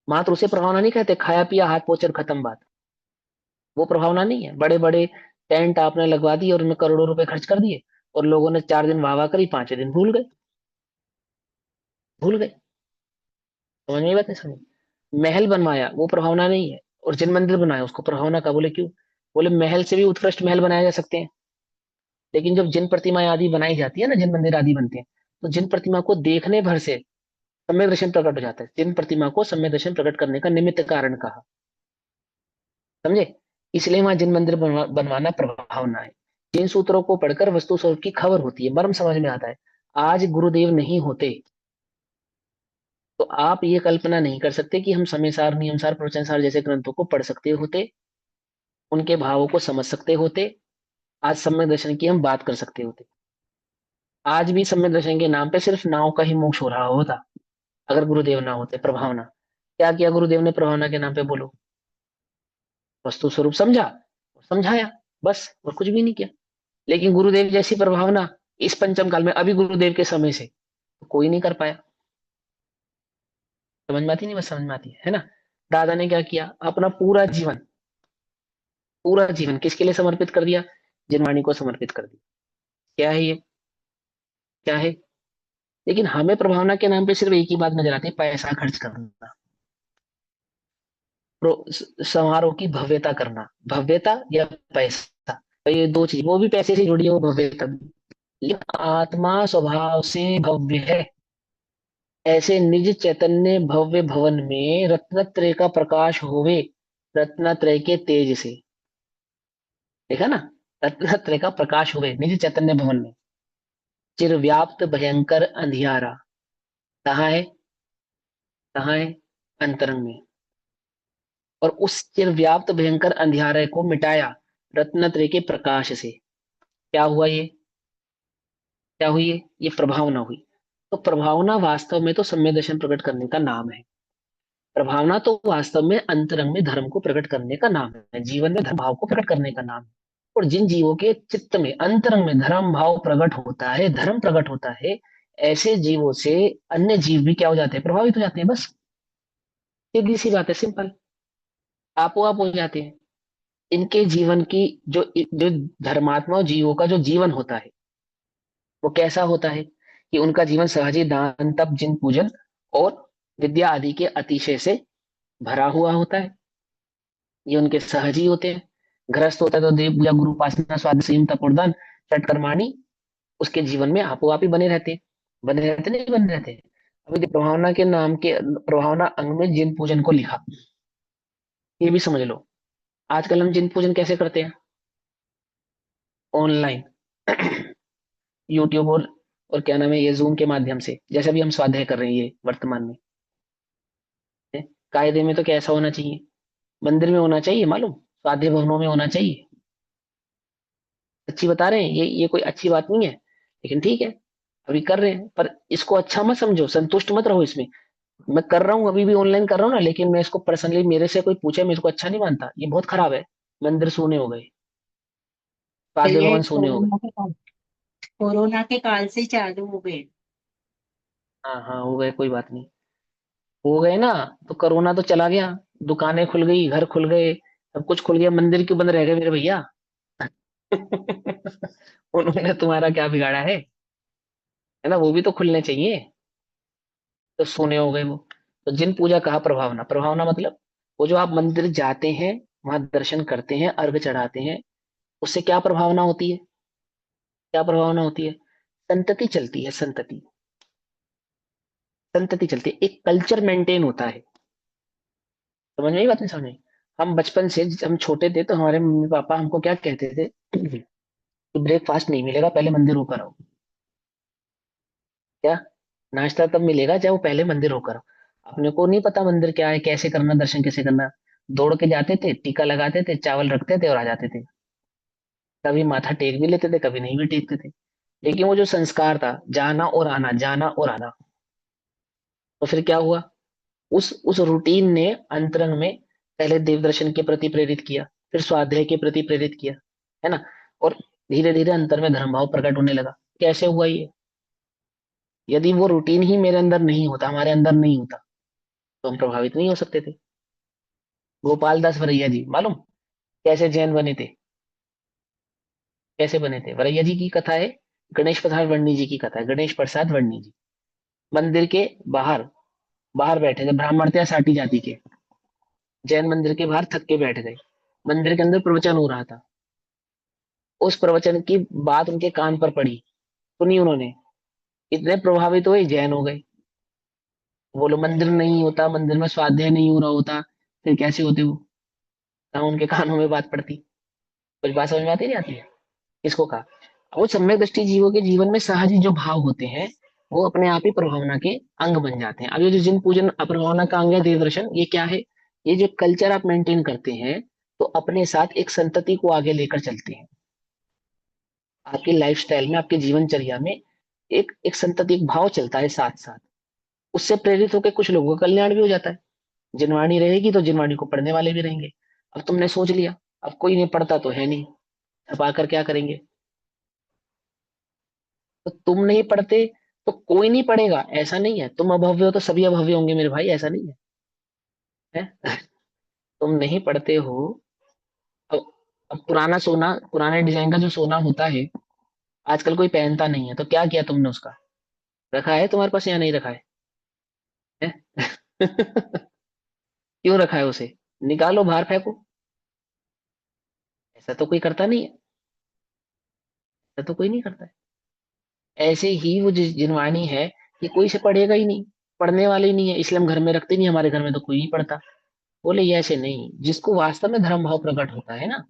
मात्र उसे प्रभावना नहीं कहते खाया पिया हाथ पोछर खत्म बात, वो प्रभावना नहीं है। बड़े बड़े टेंट आपने लगवा दिए और उनमें करोड़ों रुपए खर्च कर दिए, और लोगों ने 4 दिन वाह वाह करी, 5वें दिन भूल गए। भूल गए। समझ में आई बात? नहीं समझ? महल बनवाया, वो प्रभावना नहीं है। और जिन मंदिर बनाया, उसको प्रभावना का बोले क्यों? बोले महल से भी उत्कृष्ट महल बनाए जा सकते हैं। लेकिन जब जिन प्रतिमाएं आदि बनाई जाती है ना, जिन मंदिर आदि बनते हैं, तो जिन प्रतिमा को देखने भर से सम्यक दर्शन प्रकट हो जाता है, जिन प्रतिमा को सम्यक दर्शन प्रकट करने का निमित्त कारण कहा। समझे? इसलिए वहां जिन मंदिर बनवाना प्रभावना है। जिन सूत्रों को पढ़कर वस्तु स्वरूप की खबर होती है, मर्म समझ में आता है। आज गुरुदेव नहीं होते तो आप ये कल्पना नहीं कर सकते कि हम समय सार, नियम सार, प्रवचन सार जैसे ग्रंथों को पढ़ सकते होते, उनके भावों को समझ सकते होते, आज सम्यक दर्शन की हम बात कर सकते होते। आज भी सम्यक दर्शन के नाम पे सिर्फ नाव का ही मोक्ष हो रहा होता, अगर गुरुदेव ना होते। प्रभावना क्या किया गुरुदेव ने प्रभावना के नाम पे? बोलो। वस्तु स्वरूप समझा और समझाया, बस, और कुछ भी नहीं किया। लेकिन गुरुदेव जैसी प्रभावना इस पंचम काल में, अभी गुरुदेव के समय से, तो कोई नहीं कर पाया। समझ में आती नहीं? बस समझ में आती है ना? दादा ने क्या किया? अपना पूरा जीवन, पूरा जीवन किसके लिए समर्पित कर दिया? जिनवाणी को समर्पित कर दिया। क्या है ये? क्या है? लेकिन हमें प्रभावना के नाम पे सिर्फ एक ही बात नजर आती है, पैसा खर्च करना, समारोह की भव्यता करना। भव्यता या पैसा, तो ये दो चीज, वो भी पैसे से जुड़ी है, वो भव्यता भी। लेकिन आत्मा स्वभाव से भव्य है। ऐसे निज चैतन्य भव्य भवन में रत्नत्रय का प्रकाश होवे, रत्नत्रय के तेज से। देखा ना? रत्नत्रय का प्रकाश हुए निज चैतन्य भवन में। चिर व्याप्त भयंकर अंधियारा कहाँ है? कहाँ है? अंतरंग में। और उस चिर व्याप्त भयंकर अंधियारे को मिटाया रत्नत्रय के प्रकाश से। क्या हुआ ये? क्या हुई ये प्रभावना हुई। तो प्रभावना वास्तव में तो सम्यक दर्शन प्रकट करने का नाम है। प्रभावना तो वास्तव में अंतरंग में धर्म को प्रकट करने का नाम है, जीवन में धर्म भाव को प्रकट करने का नाम है। और जिन जीवों के चित्त में, अंतरंग में धर्म भाव प्रकट होता है, धर्म प्रकट होता है, ऐसे जीवों से अन्य जीव भी क्या हो जाते हैं? प्रभावित हो जाते हैं, बस। सीधी सी बात है, सिंपल। आपो आप हो जाते हैं। इनके जीवन की, जो जो धर्मात्मा जीवों का जो जीवन होता है, वो कैसा होता है? कि उनका जीवन सहज ही दान तप जिन पूजन और विद्या आदि के अतिशय से भरा हुआ होता है। ये उनके सहज ही होते हैं। गृहस्थ होता है तो देव पूजा, गुरु उपासना, स्वाद संयम तपोदान, षटकर्माणी उसके जीवन में आपो आप ही बने रहते हैं। बने रहते नहीं बने रहते? अभी देखो, प्रभावना के नाम के, प्रभावना अंग में जिन पूजन को लिखा, ये भी समझ लो। आजकल हम जिन पूजन कैसे करते हैं? ऑनलाइन। यूट्यूब और क्या नाम है, ये जूम के माध्यम से, जैसे भी हम स्वाध्याय कर रहे हैं ये वर्तमान में। हैं? कायदे में तो कैसा होना चाहिए? मंदिर में होना चाहिए, मालूम, स्वाध्याय भवनों में होना चाहिए। अच्छी बता रहे हैं, ये कोई अच्छी बात नहीं है, लेकिन ठीक है, अभी कर रहे हैं। पर इसको अच्छा मत समझो, संतुष्ट मत रहो इसमें। मैं कर रहा हूँ, अभी भी ऑनलाइन कर रहा हूँ ना, लेकिन मैं इसको पर्सनली, मेरे से कोई पूछे, मैं इसको अच्छा नहीं मानता, ये बहुत खराब है। मंदिर सोने हो गए, स्वाध्याय ये भवन सोने हो गए। कोरोना के काल से चालू हो गए। हाँ हाँ, हो गए, कोई बात नहीं। हो गए ना, तो कोरोना तो चला गया। दुकानें खुल गई, घर खुल गए, सब कुछ खुल गया, मंदिर क्यों बंद रह गए मेरे भैया? उन्होंने तुम्हारा क्या बिगाड़ा है ना? वो भी तो खुलने चाहिए। तो सोने हो गए वो। तो जिन पूजा कहा प्रभावना, प्रभावना मतलब वो जो आप मंदिर जाते हैं, वहां दर्शन करते हैं, अर्घ चढ़ाते हैं, उससे क्या प्रभावना होती है? क्या प्रभावना होती है? संतति चलती है, संतति। संतति चलती है, एक कल्चर मेंटेन होता है। समझ में आई बात? नहीं समझ में आई? हम बचपन से, हम छोटे थे तो हमारे मम्मी पापा हमको क्या कहते थे? कि ब्रेकफास्ट नहीं मिलेगा, पहले मंदिर होकर आओ। क्या? नाश्ता तब मिलेगा जब वो पहले मंदिर होकर आओ। अपने को नहीं पता मंदिर क्या है, कैसे करना, दर्शन कैसे करना। दौड़ के जाते थे, टीका लगाते थे, चावल रखते थे और आ जाते थे। कभी माथा टेक भी लेते थे, कभी नहीं भी टेकते थे। लेकिन वो जो संस्कार था, जाना और आना, जाना और आना, तो फिर क्या हुआ? उस रूटीन ने अंतरंग में पहले देव दर्शन के प्रति प्रेरित किया, फिर स्वाध्याय के प्रति प्रेरित किया, है ना? और धीरे धीरे अंतर में धर्म भाव प्रकट होने लगा। कैसे हुआ ये? यदि वो रूटीन ही मेरे अंदर नहीं होता, हमारे अंदर नहीं होता, तो हम प्रभावित नहीं हो सकते थे। गोपाल दास वरैया जी, मालूम कैसे जैन बने थे? कैसे बने थे? वरैया जी की कथा है, गणेश प्रसाद वर्णी जी की कथा है। गणेश प्रसाद वर्णी जी मंदिर के बाहर बाहर बैठे थे, ब्राह्मण थे या साटी जाति के, जैन मंदिर के बाहर थक के बैठ गए। मंदिर के अंदर प्रवचन हो रहा था। उस प्रवचन की बात उनके कान पर पड़ी, सुनी उन्होंने, इतने प्रभावित हुए, जैन हो गए। बोलो मंदिर नहीं होता, मंदिर में स्वाध्याय नहीं हो रहा होता, फिर कैसे होते वो? कहाँ उनके कानों में बात पड़ती? कुछ बात समझ में आती नहीं आती है? किसको कहा? वो सम्यक दृष्टि जीवों के जीवन में सहज ही जो भाव होते हैं, वो अपने आप ही प्रभावना के अंग बन जाते हैं। अब ये जो जिन पूजन अप्रभावना का अंग है देव दर्शन, ये क्या है? ये जो कल्चर आप मेंटेन करते हैं, तो अपने साथ एक संतति को आगे लेकर चलते हैं। आपकी लाइफस्टाइल में, आपके जीवनचर्या में एक एक संतति, एक भाव चलता है साथ साथ। उससे प्रेरित होकर कुछ लोगों का कल्याण भी हो जाता है। जिनवाणी रहेगी तो जिनवाणी को पढ़ने वाले भी रहेंगे। अब तुमने सोच लिया, अब कोई नहीं पढ़ता तो है नहीं, छपा कर क्या करेंगे? तो तुम नहीं पढ़ते तो कोई नहीं पढ़ेगा, ऐसा नहीं है। तुम अभव्य हो तो सभी अभव्य होंगे मेरे भाई, ऐसा नहीं है, है? तुम नहीं पढ़ते हो। अब अब पुराना सोना, पुराने डिजाइन का जो सोना होता है, आजकल कोई पहनता नहीं है, तो क्या किया तुमने उसका? रखा है तुम्हारे पास या नहीं रखा है? क्यों रखा है उसे? निकालो, बाहर फेंको। ऐसा तो कोई करता नहीं है, ऐसा तो कोई नहीं करता है। ऐसे ही वो जिनवाणी है, ये कोई से पढ़ेगा ही नहीं, पढ़ने वाले ही नहीं है, इसलिए हम घर में रखते नहीं, हमारे घर में तो कोई नहीं पढ़ता। बोले ये ऐसे नहीं, जिसको वास्तव में धर्म भाव प्रकट होता है ना,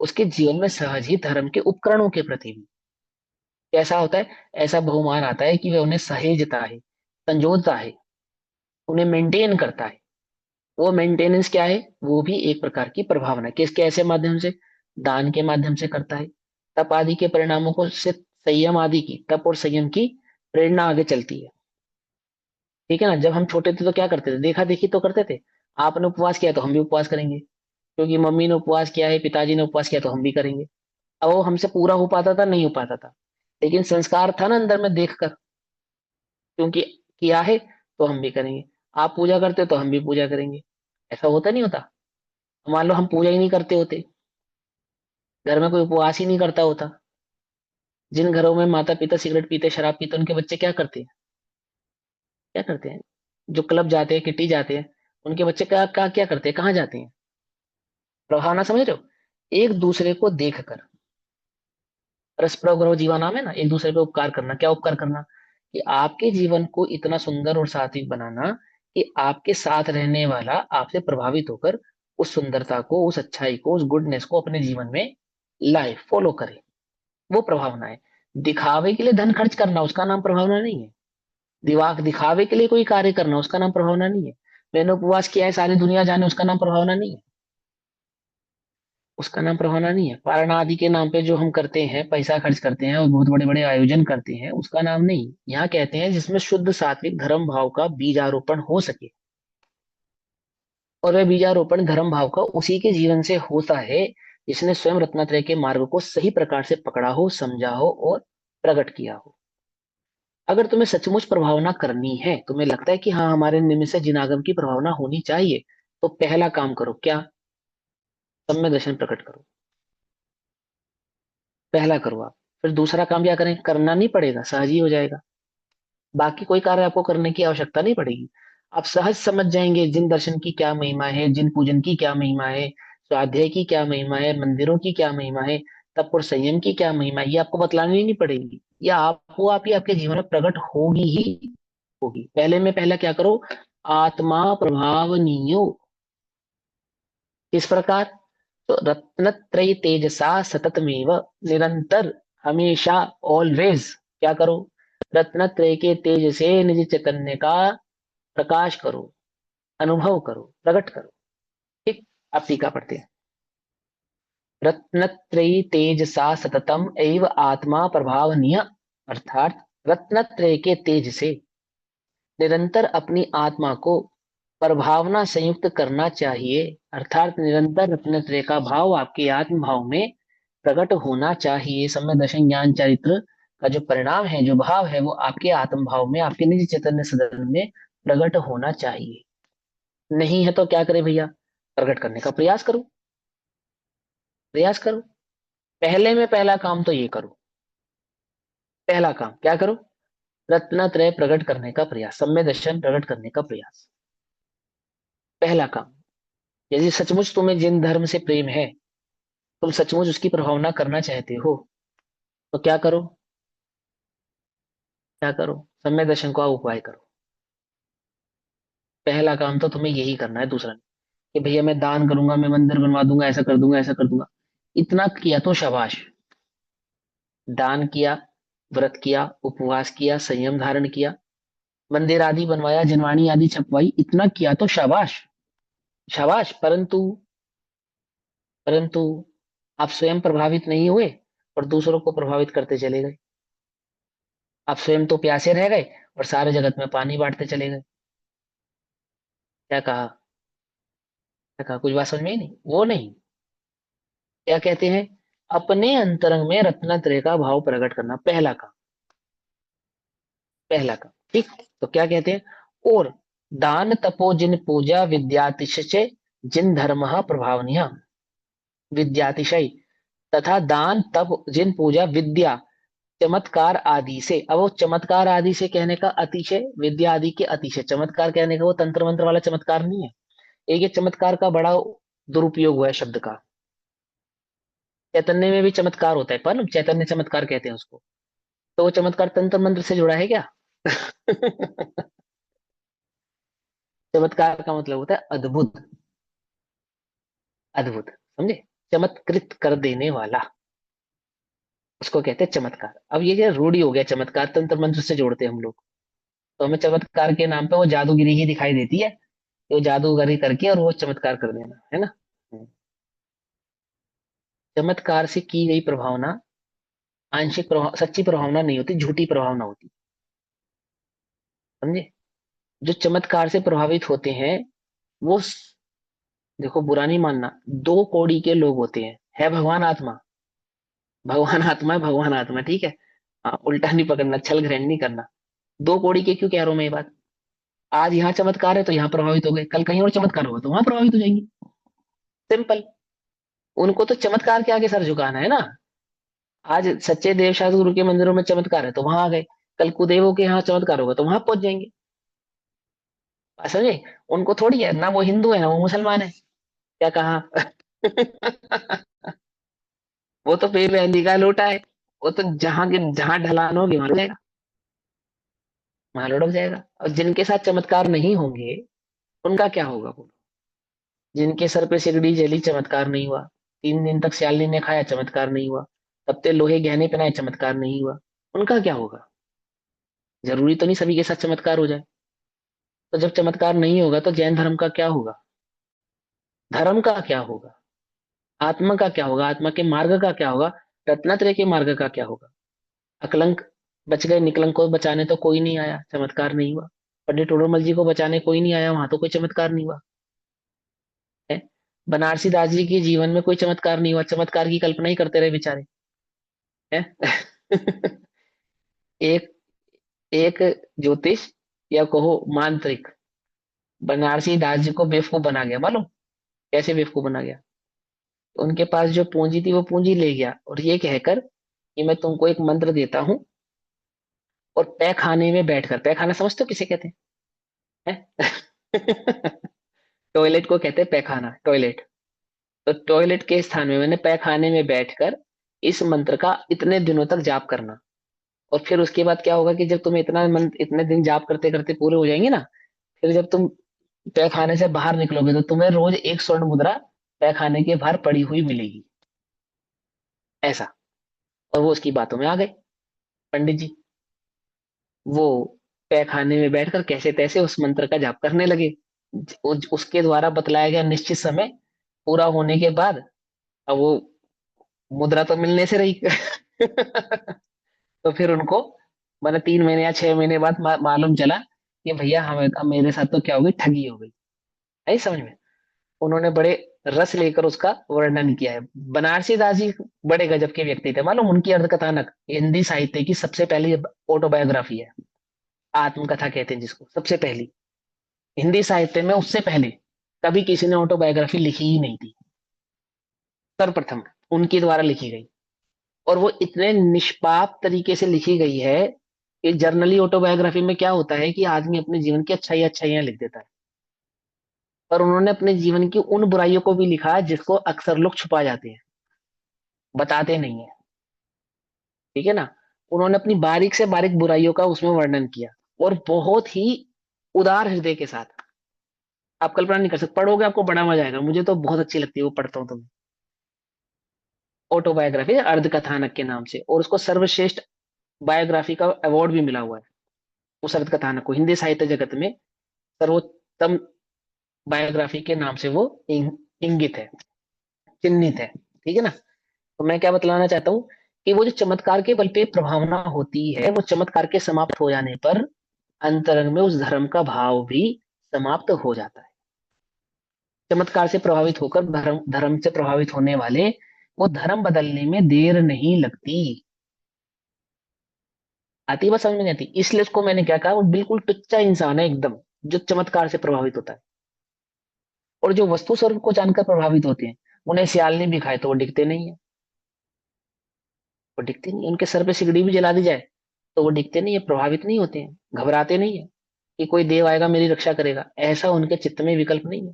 उसके जीवन में सहज ही धर्म के उपकरणों के प्रति भी कैसा होता है, ऐसा बहुमान आता है कि वह उन्हें सहेजता है, संजोता है, उन्हें मेंटेन करता है। वो मेंटेनेंस क्या है? वो भी एक प्रकार की प्रभावना है। किसके ऐसे माध्यम से? दान के माध्यम से करता है। तप आदि के परिणामों को से संयम आदि की, तप और संयम की प्रेरणा आगे चलती है। ठीक है ना? जब हम छोटे थे तो क्या करते थे? देखा देखी तो करते थे। आपने उपवास किया तो हम भी उपवास करेंगे, क्योंकि मम्मी ने उपवास किया है, पिताजी ने उपवास किया तो हम भी करेंगे। अब वो हमसे पूरा हो पाता था, नहीं हो पाता था, लेकिन संस्कार था ना अंदर में देखकर, क्योंकि किया है तो हम भी करेंगे। आप पूजा करते हो तो हम भी पूजा करेंगे। ऐसा होता नहीं होता? मान लो हम पूजा ही नहीं करते होते, घर में कोई उपवास ही नहीं करता होता, जिन घरों में माता पिता सिगरेट पीते, शराब पीते, उनके बच्चे क्या करते हैं? क्या करते हैं? जो क्लब जाते हैं, किटी जाते हैं, उनके बच्चे क्या करते हैं, कहाँ जाते हैं? प्रभावना, समझ रहे हो? एक दूसरे को देखकर, परस्पर गौरव जीवा नाम है ना, एक दूसरे पे उपकार करना। क्या उपकार करना? कि आपके जीवन को इतना सुंदर और सात्विक बनाना कि आपके साथ रहने वाला आपसे प्रभावित होकर उस सुंदरता को, उस अच्छाई को, उस गुडनेस को अपने जीवन में लाए, फॉलो करे। वो प्रभावना है। दिखावे के लिए धन खर्च करना, उसका नाम प्रभावना नहीं है। दिखावे के लिए कोई कार्य करना, उसका नाम प्रभावना नहीं है। मैंने उपवास किया है सारी दुनिया जाने, उसका नाम प्रभावना नहीं है। उसका नाम प्रभावना नहीं है। पारणा आदि के नाम पे जो हम करते हैं, पैसा खर्च करते हैं और बहुत बड़े बड़े आयोजन करते हैं, उसका नाम नहीं। यहाँ कहते हैं जिसमें शुद्ध सात्विक धर्म भाव का बीजारोपण हो सके। और वह बीजारोपण धर्म भाव का उसी के जीवन से होता है जिसने स्वयं रत्नत्रय के मार्ग को सही प्रकार से पकड़ा हो, समझा हो और प्रकट किया हो। अगर तुम्हें सचमुच प्रभावना करनी है, तुम्हें लगता है कि हाँ हमारे निमित्त से जिनागम की प्रभावना होनी चाहिए, तो पहला काम करो क्या? सम्य दर्शन प्रकट करो। पहला करो आप। फिर दूसरा काम क्या करें? करना नहीं पड़ेगा, सहज ही हो जाएगा। बाकी कोई कार्य आपको करने की आवश्यकता नहीं पड़ेगी। आप सहज समझ जाएंगे जिन दर्शन की क्या महिमा है, जिन पूजन की क्या महिमा है, स्वाध्याय की क्या महिमा है, मंदिरों की क्या महिमा है, तप और संयम की क्या महिमा है, ये आपको बतलानी नहीं पड़ेगी। या आप ही आपके जीवन में प्रकट होगी ही होगी। पहले में पहला क्या करो? आत्मा प्रभावनीयो। किस प्रकार? तो रत्नत्रय तेजसा सततमेव, निरंतर, हमेशा, ऑलवेज क्या करो? रत्नत्रय के तेज से निज चैतन्य का प्रकाश करो, अनुभव करो, प्रकट करो। ठीक। अब टीका पढ़ते हैं। रत्नत्रयी तेजसा सततम एव आत्मा प्रभावनीय, अर्थात रत्नत्रय के तेज से निरंतर अपनी आत्मा को प्रभावना संयुक्त करना चाहिए। अर्थात निरंतर रत्नत्रय का भाव आपके आत्म भाव में प्रकट होना चाहिए। सम्यक दर्शन ज्ञान चरित्र का जो परिणाम है, जो भाव है, वो आपके आत्म भाव में, आपके निज चैतन्य सदन में प्रकट होना चाहिए। नहीं है तो क्या करे भैया? प्रकट करने का प्रयास करो, प्रयास करो। पहले में पहला काम तो ये करो। पहला काम क्या करो, रत्नत्रय प्रकट करने का प्रयास, सम्य दर्शन प्रकट करने का प्रयास, पहला काम। यदि सचमुच तुम्हें जिन धर्म से प्रेम है, तुम सचमुच उसकी प्रभावना करना चाहते हो, तो क्या करो, क्या करो, सम्य दर्शन का उपाय करो। पहला काम तो तुम्हें यही करना है, दूसरा नहीं कि भैया मैं दान करूंगा, मैं मंदिर बनवा दूंगा, ऐसा कर दूंगा, ऐसा कर दूंगा। इतना किया तो शाबाश, दान किया, व्रत किया, उपवास किया, संयम धारण किया, मंदिर आदि बनवाया, जनवाणी आदि छपवाई, इतना किया तो शाबाश, शाबाश। परंतु, परंतु आप स्वयं प्रभावित नहीं हुए और दूसरों को प्रभावित करते चले गए। आप स्वयं तो प्यासे रह गए और सारे जगत में पानी बांटते चले गए। क्या कहा, क्या कहा, कुछ बात समझ में ही नहीं, वो नहीं। क्या कहते हैं, अपने अंतरंग में रत्नत्रय का भाव प्रकट करना, पहला काम, पहला काम, ठीक। तो क्या कहते हैं, और दान तपो जिन पूजा विद्यातिशय, जिन धर्म प्रभावनीय, विद्यातिशय तथा दान तप जिन पूजा विद्या चमत्कार आदि से। अब वो चमत्कार आदि से कहने का अतिशय, विद्या आदि के अतिशय, चमत्कार कहने का वो तंत्र मंत्र वाला चमत्कार नहीं है। एक ये चमत्कार का बड़ा दुरुपयोग हुआ है शब्द का। चैतन्य में भी चमत्कार होता है, पर चैतन्य चमत्कार कहते हैं उसको। तो वो चमत्कार तंत्र मंत्र से जुड़ा है क्या? चमत्कार का मतलब होता है अद्भुत, अद्भुत, समझे, चमत्कृत कर देने वाला, उसको कहते हैं चमत्कार। अब ये क्या रूढ़ी हो गया, चमत्कार तंत्र मंत्र से जोड़ते हैं हम लोग। तो हमें चमत्कार के नाम पे वो जादूगिरी ही दिखाई देती है, वो जादूगरी करके और वो चमत्कार कर देना है ना। चमत्कार से की गई प्रभावना आंशिक प्रभाव, सच्ची प्रभावना नहीं होती, झूठी प्रभावना होती, समझे। जो चमत्कार से प्रभावित होते हैं वो देखो, बुरा नहीं मानना, दो कौड़ी के लोग होते हैं, है भगवान आत्मा, भगवान आत्मा है, भगवान आत्मा, ठीक है। हाँ, उल्टा नहीं पकड़ना, छल ग्रहण नहीं करना। दो कौड़ी के क्यों कह रहा हूं मैं ये बात, आज यहाँ चमत्कार है तो यहाँ प्रभावित हो गए, कल कहीं और चमत्कार होगा तो वहां प्रभावित हो जाएंगे, सिंपल। उनको तो चमत्कार के आगे सर झुकाना है ना। आज सच्चे देव शास्त्र गुरु के मंदिरों में चमत्कार है तो वहां आ गए, कल कुदेवों के यहाँ चमत्कार होगा तो वहां पहुंच जाएंगे। बात समझे, उनको थोड़ी है ना, वो हिंदू है ना वो मुसलमान है। क्या कहा? वो तो फिर मेहंदी का लोटा है, वो तो जहां के जहां ढलान होगी वहां लुढ़क जाएगा, वहां लुढ़क जाएगा। और जिनके साथ चमत्कार नहीं होंगे उनका क्या होगा, बोलो। जिनके सर पे सिगड़ी जली, चमत्कार नहीं हुआ। 3 दिन तक स्याली ने खाया, चमत्कार नहीं हुआ। तब लोहे गहने पहनाए, चमत्कार नहीं हुआ। उनका क्या होगा? जरूरी तो नहीं सभी के साथ चमत्कार हो जाए। तो जब चमत्कार नहीं होगा तो जैन धर्म का क्या होगा, धर्म का क्या होगा, आत्मा का क्या होगा, आत्मा के मार्ग का क्या होगा, रत्नात्रय के मार्ग का क्या होगा? अकलंक बच गए, निकलंक को बचाने तो कोई नहीं आया, चमत्कार नहीं हुआ। पंडित टोडरमल जी को बचाने कोई नहीं आया, वहां तो कोई चमत्कार नहीं हुआ है। बनारसी दास जी के जीवन में कोई चमत्कार नहीं हुआ, चमत्कार की कल्पना ही करते रहे बेचारे, है। एक एक ज्योतिष या कहो मांत्रिक बनारसी दास जी को बेवकूफ बना गया, मालूम कैसे बेवकूफ बना गया? उनके पास जो पूंजी थी वो पूंजी ले गया और ये कहकर कि मैं तुमको एक मंत्र देता हूँ, और तय खाने में बैठकर, तय खाना समझते हो किसे कहते हैं, हैं? टॉयलेट को कहते हैं पैखाना, टॉयलेट। तो टॉयलेट के स्थान में मैंने पैखाने में बैठकर इस मंत्र का इतने दिनों तक जाप करना। और फिर उसके बाद क्या होगा कि जब तुम इतना मंत्र इतने दिन जाप करते करते पूरे हो जाएंगे ना, फिर जब तुम तहखाने से बाहर निकलोगे तो तुम्हें रोज एक स्वर्ण मुद्रा तहखाने के बाहर पड़ी हुई मिलेगी, ऐसा। और वो उसकी बातों में आ गए पंडित जी। वो तहखाने में बैठकर कैसे तैसे उस मंत्र का जाप करने लगे। उसके द्वारा बतलाया गया निश्चित समय पूरा होने के बाद, अब वो मुद्रा तो मिलने से रही। तो फिर उनको मैंने 3 महीने या 6 महीने बाद मालूम चला कि भैया हमें, अब मेरे साथ तो क्या हो गई, ठगी हो गई। आई समझ में? उन्होंने बड़े रस लेकर उसका वर्णन किया है। बनारसी दास जी बड़े गजब के व्यक्ति थे, मालूम, उनकी अर्धकथानक हिंदी साहित्य की सबसे पहली ऑटोबायोग्राफी है, आत्मकथा कहते हैं जिसको, सबसे पहली हिंदी साहित्य में, उससे पहले कभी किसी ने ऑटोबायोग्राफी लिखी ही नहीं थी, सर्वप्रथम उनके द्वारा लिखी गई। और वो इतने निष्पाप तरीके से लिखी गई है कि जर्नली ऑटोबायोग्राफी में क्या होता है कि आदमी अपने जीवन की अच्छाई अच्छाइयां लिख देता है, पर उन्होंने अपने जीवन की उन बुराइयों को भी लिखा जिसको अक्सर लोग छुपा जाते हैं, बताते नहीं है। ठीक है ना। उन्होंने अपनी बारीक से बारीक बुराइयों का उसमें वर्णन किया, और बहुत ही उदार हृदय के साथ। आप कल्पना नहीं कर सकते, पढ़ोगे आपको बड़ा मजा आएगा, मुझे तो बहुत अच्छी लगती है वो, पढ़ता हूँ तो। ऑटोबायोग्राफी अर्ध कथानक के नाम से, और उसको सर्वश्रेष्ठ बायोग्राफी का अवार्ड भी मिला हुआ है। उस अर्ध कथानक को हिंदी साहित्य जगत में सर्वोत्तम बायोग्राफी के नाम से वो इंगित है, चिन्हित है। ठीक है ना। तो मैं क्या बतलाना चाहता हूँ कि वो जो चमत्कार के बल पे प्रभावना होती है, वो चमत्कार के समाप्त हो जाने पर अंतरंग में उस धर्म का भाव भी समाप्त हो जाता है। चमत्कार से प्रभावित होकर धर्म धर्म से प्रभावित होने वाले, वो धर्म बदलने में देर नहीं लगती। आती बात समझ में नहीं आती, इसलिए उसको मैंने क्या कहा, वो बिल्कुल टुच्चा इंसान है एकदम, जो चमत्कार से प्रभावित होता है। और जो वस्तु स्वरूप को जानकर प्रभावित होते हैं, उन्हें सियाल ने भी खाए तो वो दिखते नहीं है। वो दिखते नहीं, उनके सर पे सिगड़ी भी जला दी जाए तो वो दिखते नहीं है, प्रभावित नहीं होते हैं, घबराते नहीं है कि कोई देव आएगा मेरी रक्षा करेगा, ऐसा उनके चित्त में विकल्प नहीं है।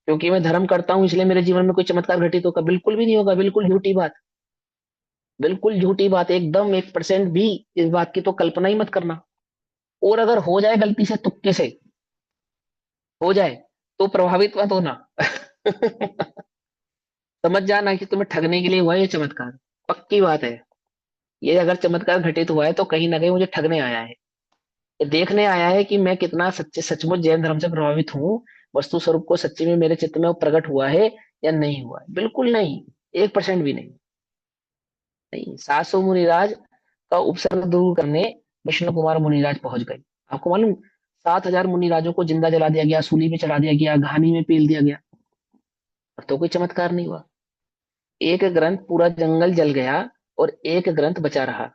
क्योंकि मैं धर्म करता हूं इसलिए मेरे जीवन में कोई चमत्कार घटित होगा, बिल्कुल भी नहीं होगा, बिल्कुल झूठी बात। बिल्कुल झूठी बात, एकदम 1% भी इस बात की तो कल्पना ही मत करना। और अगर हो जाए गलती से, तुक्के से हो जाए, तो प्रभावित मत होना। समझ जाना कि तुम्हें ठगने के लिए हुआ है ये चमत्कार, पक्की बात है। ये अगर चमत्कार घटित हुआ है तो कहीं ना कहीं मुझे ठगने आया है, ये देखने आया है कि मैं कितना सच्चे सचमुच जैन धर्म से प्रभावित हूँ, वस्तु स्वरूप को सच्ची में मेरे चित्त में वो प्रकट हुआ है या नहीं हुआ है। बिल्कुल नहीं, 1% भी नहीं। नहीं, 700 मुनिराज का उपसर्ग दूर करने विष्णु कुमार मुनिराज पहुंच गए। आपको मालूम, 7,000 मुनिराजों को जिंदा जला दिया गया, सूली पे चढ़ा दिया गया, घानी में पील दिया गया, और तो कोई चमत्कार नहीं हुआ। एक ग्रंथ पूरा जंगल जल गया और एक ग्रंथ बचा रहा।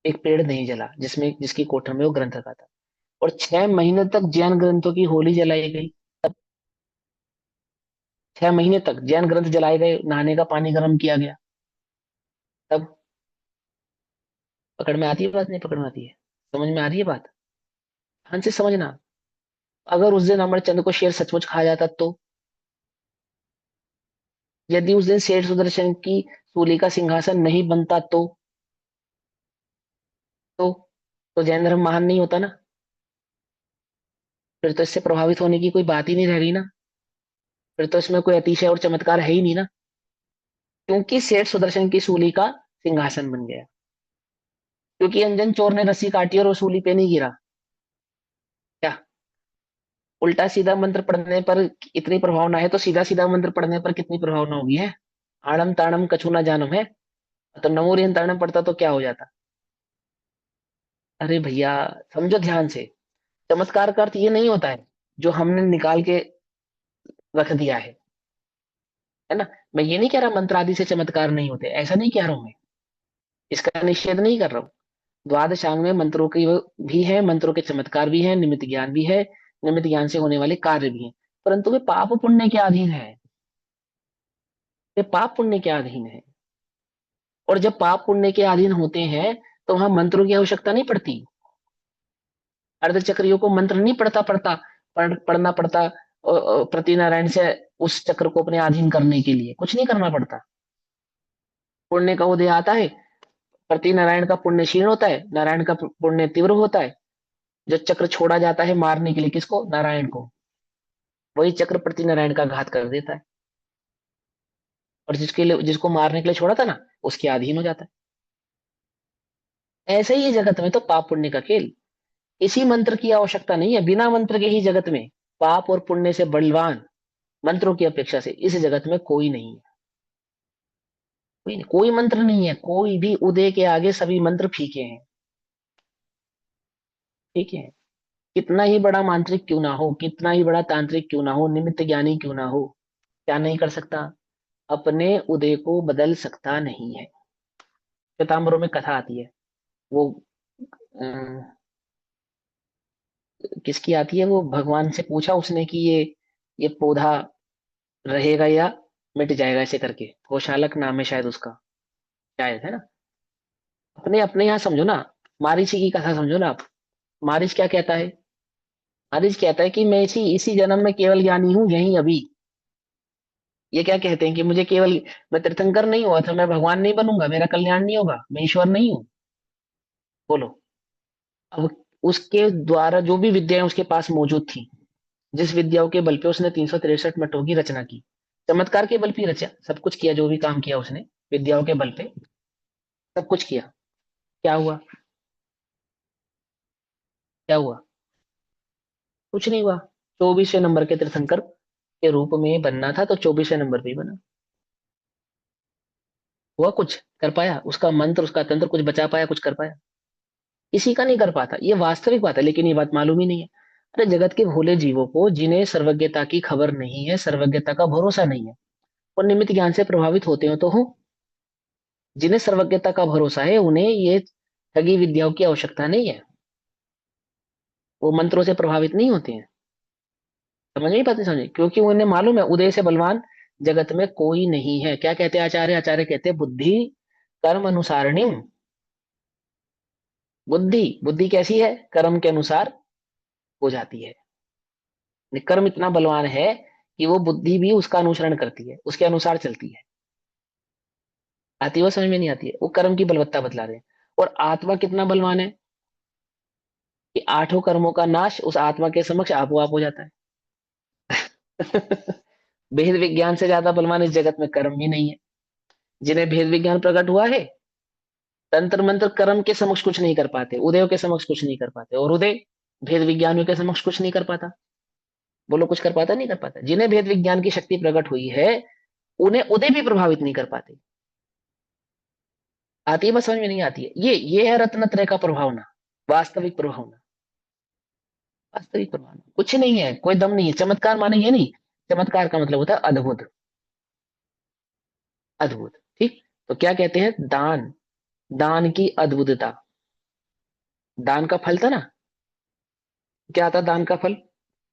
एक पेड़ नहीं जला जिसमें जिसकी कोठर में वो ग्रंथ रखा था। और 6 महीने तक जैन ग्रंथों की होली जलाई गई। 6 महीने तक जैन ग्रंथ जलाए गए, नहाने का पानी गर्म किया गया। तब पकड़ में आती है बात, नहीं पकड़ में आती है? समझ में आ रही है बात? ध्यान से समझना। अगर उस दिन अमरचंद को शेर सचमुच खा जाता तो, यदि उस दिन शेर सुदर्शन की सूली का सिंहासन नहीं बनता तो तो जैन धर्म महान नहीं होता ना। फिर तो इससे प्रभावित होने की कोई बात ही नहीं रह रही ना। फिर तो इसमें कोई अतिशय और चमत्कार है ही नहीं ना, क्योंकि सेठ सुदर्शन की सूली का सिंहासन बन गया। क्योंकि अंजन चोर ने रस्सी काटी और वो सूली पे नहीं गिरा। क्या उल्टा सीधा मंत्र पढ़ने पर इतनी प्रभावना है, तो सीधा सीधा मंत्र पढ़ने पर कितनी प्रभावना होगी है? आणम ताणम कछू ना जानम है, तो नमोरियन ताणम पढ़ता तो क्या हो जाता? अरे भैया, समझो ध्यान से। चमत्कार का अर्थ ये नहीं होता है जो हमने निकाल के रख दिया है ना। मैं ये नहीं कह रहा मंत्र आदि से चमत्कार नहीं होते, ऐसा नहीं कह रहा हूं मैं, इसका निषेध नहीं कर रहा हूँ। द्वादशांग में मंत्रों की भी है, मंत्रों के चमत्कार भी है, निमित्त ज्ञान भी है, निमित्त ज्ञान से होने वाले कार्य भी हैं, परंतु वे पाप पुण्य के अधीन है। वे पाप पुण्य के अधीन है। और जब पाप पुण्य के अधीन होते हैं तो वहां मंत्रों की आवश्यकता नहीं पड़ती। अर्धचक्रियों को मंत्र नहीं पढ़ना पड़ता प्रति नारायण से उस चक्र को अपने अधीन करने के लिए कुछ नहीं करना पड़ता। पुण्य का उदय आता है, प्रति नारायण का पुण्य क्षीण होता है, नारायण का पुण्य तीव्र होता है। जो चक्र छोड़ा जाता है मारने के लिए, किसको? नारायण को, वही चक्र प्रति नारायण का घात कर देता है, और जिसके लिए जिसको मारने के लिए छोड़ा था ना, उसके अधीन हो जाता है। ऐसे ही ये जगत में तो पाप पुण्य का खेल, इसी मंत्र की आवश्यकता नहीं है, बिना मंत्र के ही जगत में पाप और पुण्य से बलवान मंत्रों की अपेक्षा से इस जगत में कोई नहीं है। कोई नहीं, कोई मंत्र नहीं है, कोई भी उदय के आगे सभी मंत्र फीके हैं। ठीक है। कितना ही बड़ा मांत्रिक क्यों ना हो, कितना ही बड़ा तांत्रिक क्यों ना हो, निमित्त ज्ञानी क्यों ना हो, क्या नहीं कर सकता? अपने उदय को बदल सकता नहीं है। श्वेतांबरों में कथा आती है, वो किसकी आती है, वो भगवान से पूछा उसने कि ये पौधा रहेगा या मिट जाएगा, ऐसे करके, गोशालक नाम है शायद उसका। शायद, है ना। अपने अपने यहाँ समझो ना, मारीची की कथा समझो ना आप। मारीच क्या कहता है? मारीच कहता है कि मैं इसी इसी जन्म में केवल ज्ञानी हूँ, यही अभी। ये क्या कहते हैं कि मुझे केवल, मैं तीर्थंकर नहीं हुआ था, मैं भगवान नहीं बनूंगा, मेरा कल्याण नहीं होगा, मैं ईश्वर नहीं हूँ। बोलो। अब उसके द्वारा जो भी विद्याएं उसके पास मौजूद थी, जिस विद्याओं के बल पे उसने 363 मठों की रचना की, चमत्कार के बल पे ही रचा, सब कुछ किया, जो भी काम किया उसने विद्याओं के बल पे सब कुछ किया। क्या हुआ? क्या हुआ? कुछ नहीं हुआ। 24वें नंबर के तीर्थंकर के रूप में बनना था, तो 24वें नंबर पे ही बना। हुआ कुछ? कर पाया? उसका मंत्र, उसका तंत्र कुछ बचा पाया, कुछ कर पाया? किसी का नहीं कर पाता। ये वास्तविक बात है, लेकिन ये बात मालूम ही नहीं है। अरे जगत के भोले जीवों को, जिन्हें सर्वज्ञता की खबर नहीं है, सर्वज्ञता का भरोसा नहीं है, वो निमित्त ज्ञान से प्रभावित होते हो तो हो। जिन्हें सर्वज्ञता का भरोसा है, उन्हें ये ठगी विद्याओं की आवश्यकता नहीं है। वो मंत्रों से प्रभावित नहीं होते हैं। समझ नहीं पाते, समझे, क्योंकि उन्हें मालूम है उदय से बलवान जगत में कोई नहीं है। क्या कहते हैं आचार्य? आचार्य कहते हैं बुद्धि कर्म अनुसारिणी। बुद्धि, बुद्धि कैसी है? कर्म के अनुसार हो जाती है। कर्म इतना बलवान है कि वो बुद्धि भी उसका अनुसरण करती है, उसके अनुसार चलती है। आती है वो? समझ में नहीं आती है? वो कर्म की बलवत्ता बतला रहे हैं। और आत्मा कितना बलवान है कि आठों कर्मों का नाश उस आत्मा के समक्ष आपो आप हो जाता है। भेद विज्ञान से ज्यादा बलवान इस जगत में कर्म भी नहीं है। जिन्हें भेद विज्ञान प्रकट हुआ है, तंत्र मंत्र कर्म के समक्ष कुछ नहीं कर पाते, उदयों के समक्ष कुछ नहीं कर पाते, और उदय भेद विज्ञानियों के समक्ष कुछ नहीं कर पाता। बोलो, कुछ कर पाता? नहीं कर पाता। जिन्हें भेद विज्ञान की शक्ति प्रकट हुई है, उन्हें उदय भी प्रभावित नहीं कर पाते। आती है? बस समझ में नहीं आती है। ये है रत्नत्रय का प्रभावना, वास्तविक प्रभावना। वास्तविक प्रभावना कुछ नहीं है, कोई दम नहीं है। चमत्कार माने ये नहीं, चमत्कार का मतलब होता है अद्भुत। अद्भुत, ठीक। तो क्या कहते हैं? दान, दान की अद्भुतता। दान का फल था ना, क्या था दान का फल?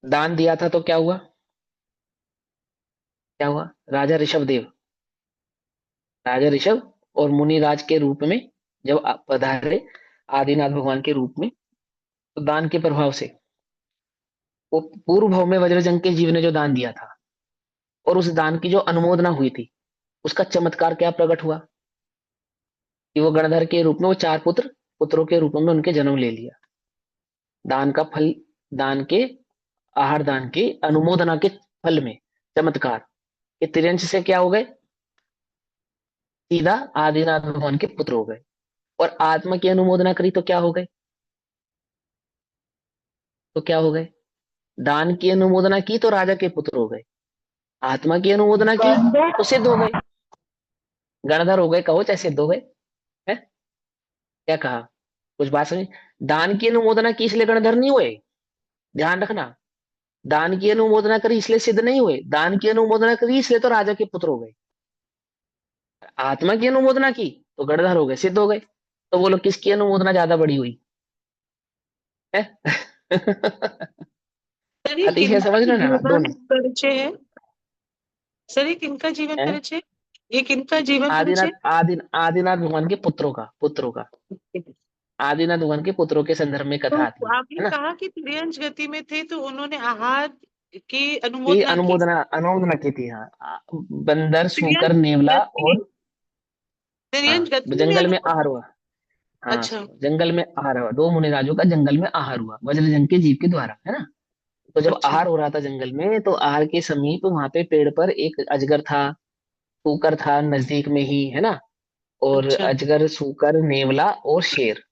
दान दिया था तो क्या हुआ? क्या हुआ? राजा ऋषभदेव, राजा ऋषभ और मुनिराज के रूप में जब पधारे आदिनाथ भगवान के रूप में, तो दान के प्रभाव से वो पूर्व भाव में वज्रजंग के जीव ने जो दान दिया था, और उस दान की जो अनुमोदना हुई थी, उसका चमत्कार क्या प्रकट हुआ कि वो गणधर के रूप में, वो चार पुत्रों के रूप में उनके जन्म ले लिया। दान का फल, दान के, आहार दान के अनुमोदना के फल में चमत्कार, ये तिरंश से क्या हो गए? सीधा आदिनाथ भगवान के पुत्र हो गए। और आत्मा की अनुमोदना करी तो क्या हो गए? तो क्या हो गए? दान की अनुमोदना की तो राजा के पुत्र हो गए, आत्मा की अनुमोदना की तो सिद्ध हो गए, गणधर हो गए, कहो चाहे सिद्ध हो गए। है? क्या कहा? कुछ बात समझ? दान की अनुमोदना की इसलिए गणधर नहीं हुए, ध्यान रखना। दान की अनुमोदना करी इसलिए सिद्ध नहीं हुए, दान की अनुमोदना करी इसलिए तो राजा के पुत्र हो गए। आत्मा की अनुमोदना की तो गणधर हो गए, सिद्ध हो गए। तो बोलो किसकी अनुमोदना ज्यादा बड़ी हुई है? सर ये अतिशय किनका समझ रहे हो ना जीवन दोनों? परिचय है? सर ये किनका जीवन है? परिचय? ये किनका जीवन परिचय? आदिनाथ भगवान के पुत्रों का आदिनाथ भगवान के पुत्रों के संदर्भ में तो कथा आती आपने है ना। कहा कि त्रियंश गति में थे तो उन्होंने आहार की ये अनुमोदना की। अनुमोदना अनुमोदना की थी, हाँ। बंदर, त्रियंश सूकर, नेवला गति, और, हाँ, त्रियंश गति में जंगल में आहार अनुमोदना। हुआ। हाँ अच्छा। सुनो, जंगल में आहार हुआ, दो मुनिराजों का जंगल में आहार हुआ वज्रजंग के जीव के द्वारा, है ना। तो जब अच्छा। आहार हो रहा था जंगल में, तो आहार के समीप वहां पे पेड़ पर एक अजगर था, सूकर था नजदीक में ही, है ना। और अच्छा। अजगर, सूकर, नेवला और शेर,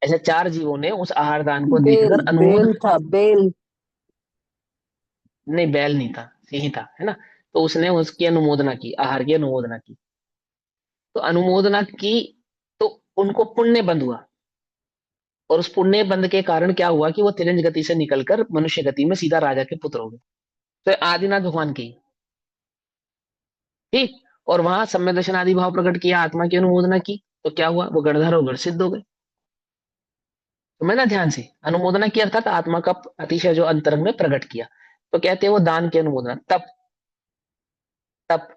ऐसे चार जीवों ने उस आहार दान को बेल, देखकर अनुमोदन, बेल था, बेल। नहीं बैल नहीं था, सिंह था, है ना। तो उसने उसकी अनुमोदना की, आहार की अनुमोदना की। तो अनुमोदना की, तो उनको पुण्य बंध हुआ। और उस पुण्य बंध के कारण क्या हुआ कि वो तिरंज गति से निकलकर मनुष्य गति में सीधा राजा के पुत्र हो गए। तो आदिनाथ भगवान की, ठीक। और वहां सम्य दर्शन आदि भाव प्रकट किया, आत्मा की अनुमोदना की, तो क्या हुआ? वो गणधर हो गण सिद्ध हो गए। तो मैं ना ध्यान से अनुमोदना की अर्थात आत्मा का अतिशय जो अंतरंग में प्रकट किया। तो कहते हैं वो दान की अनुमोदना, तप, तप,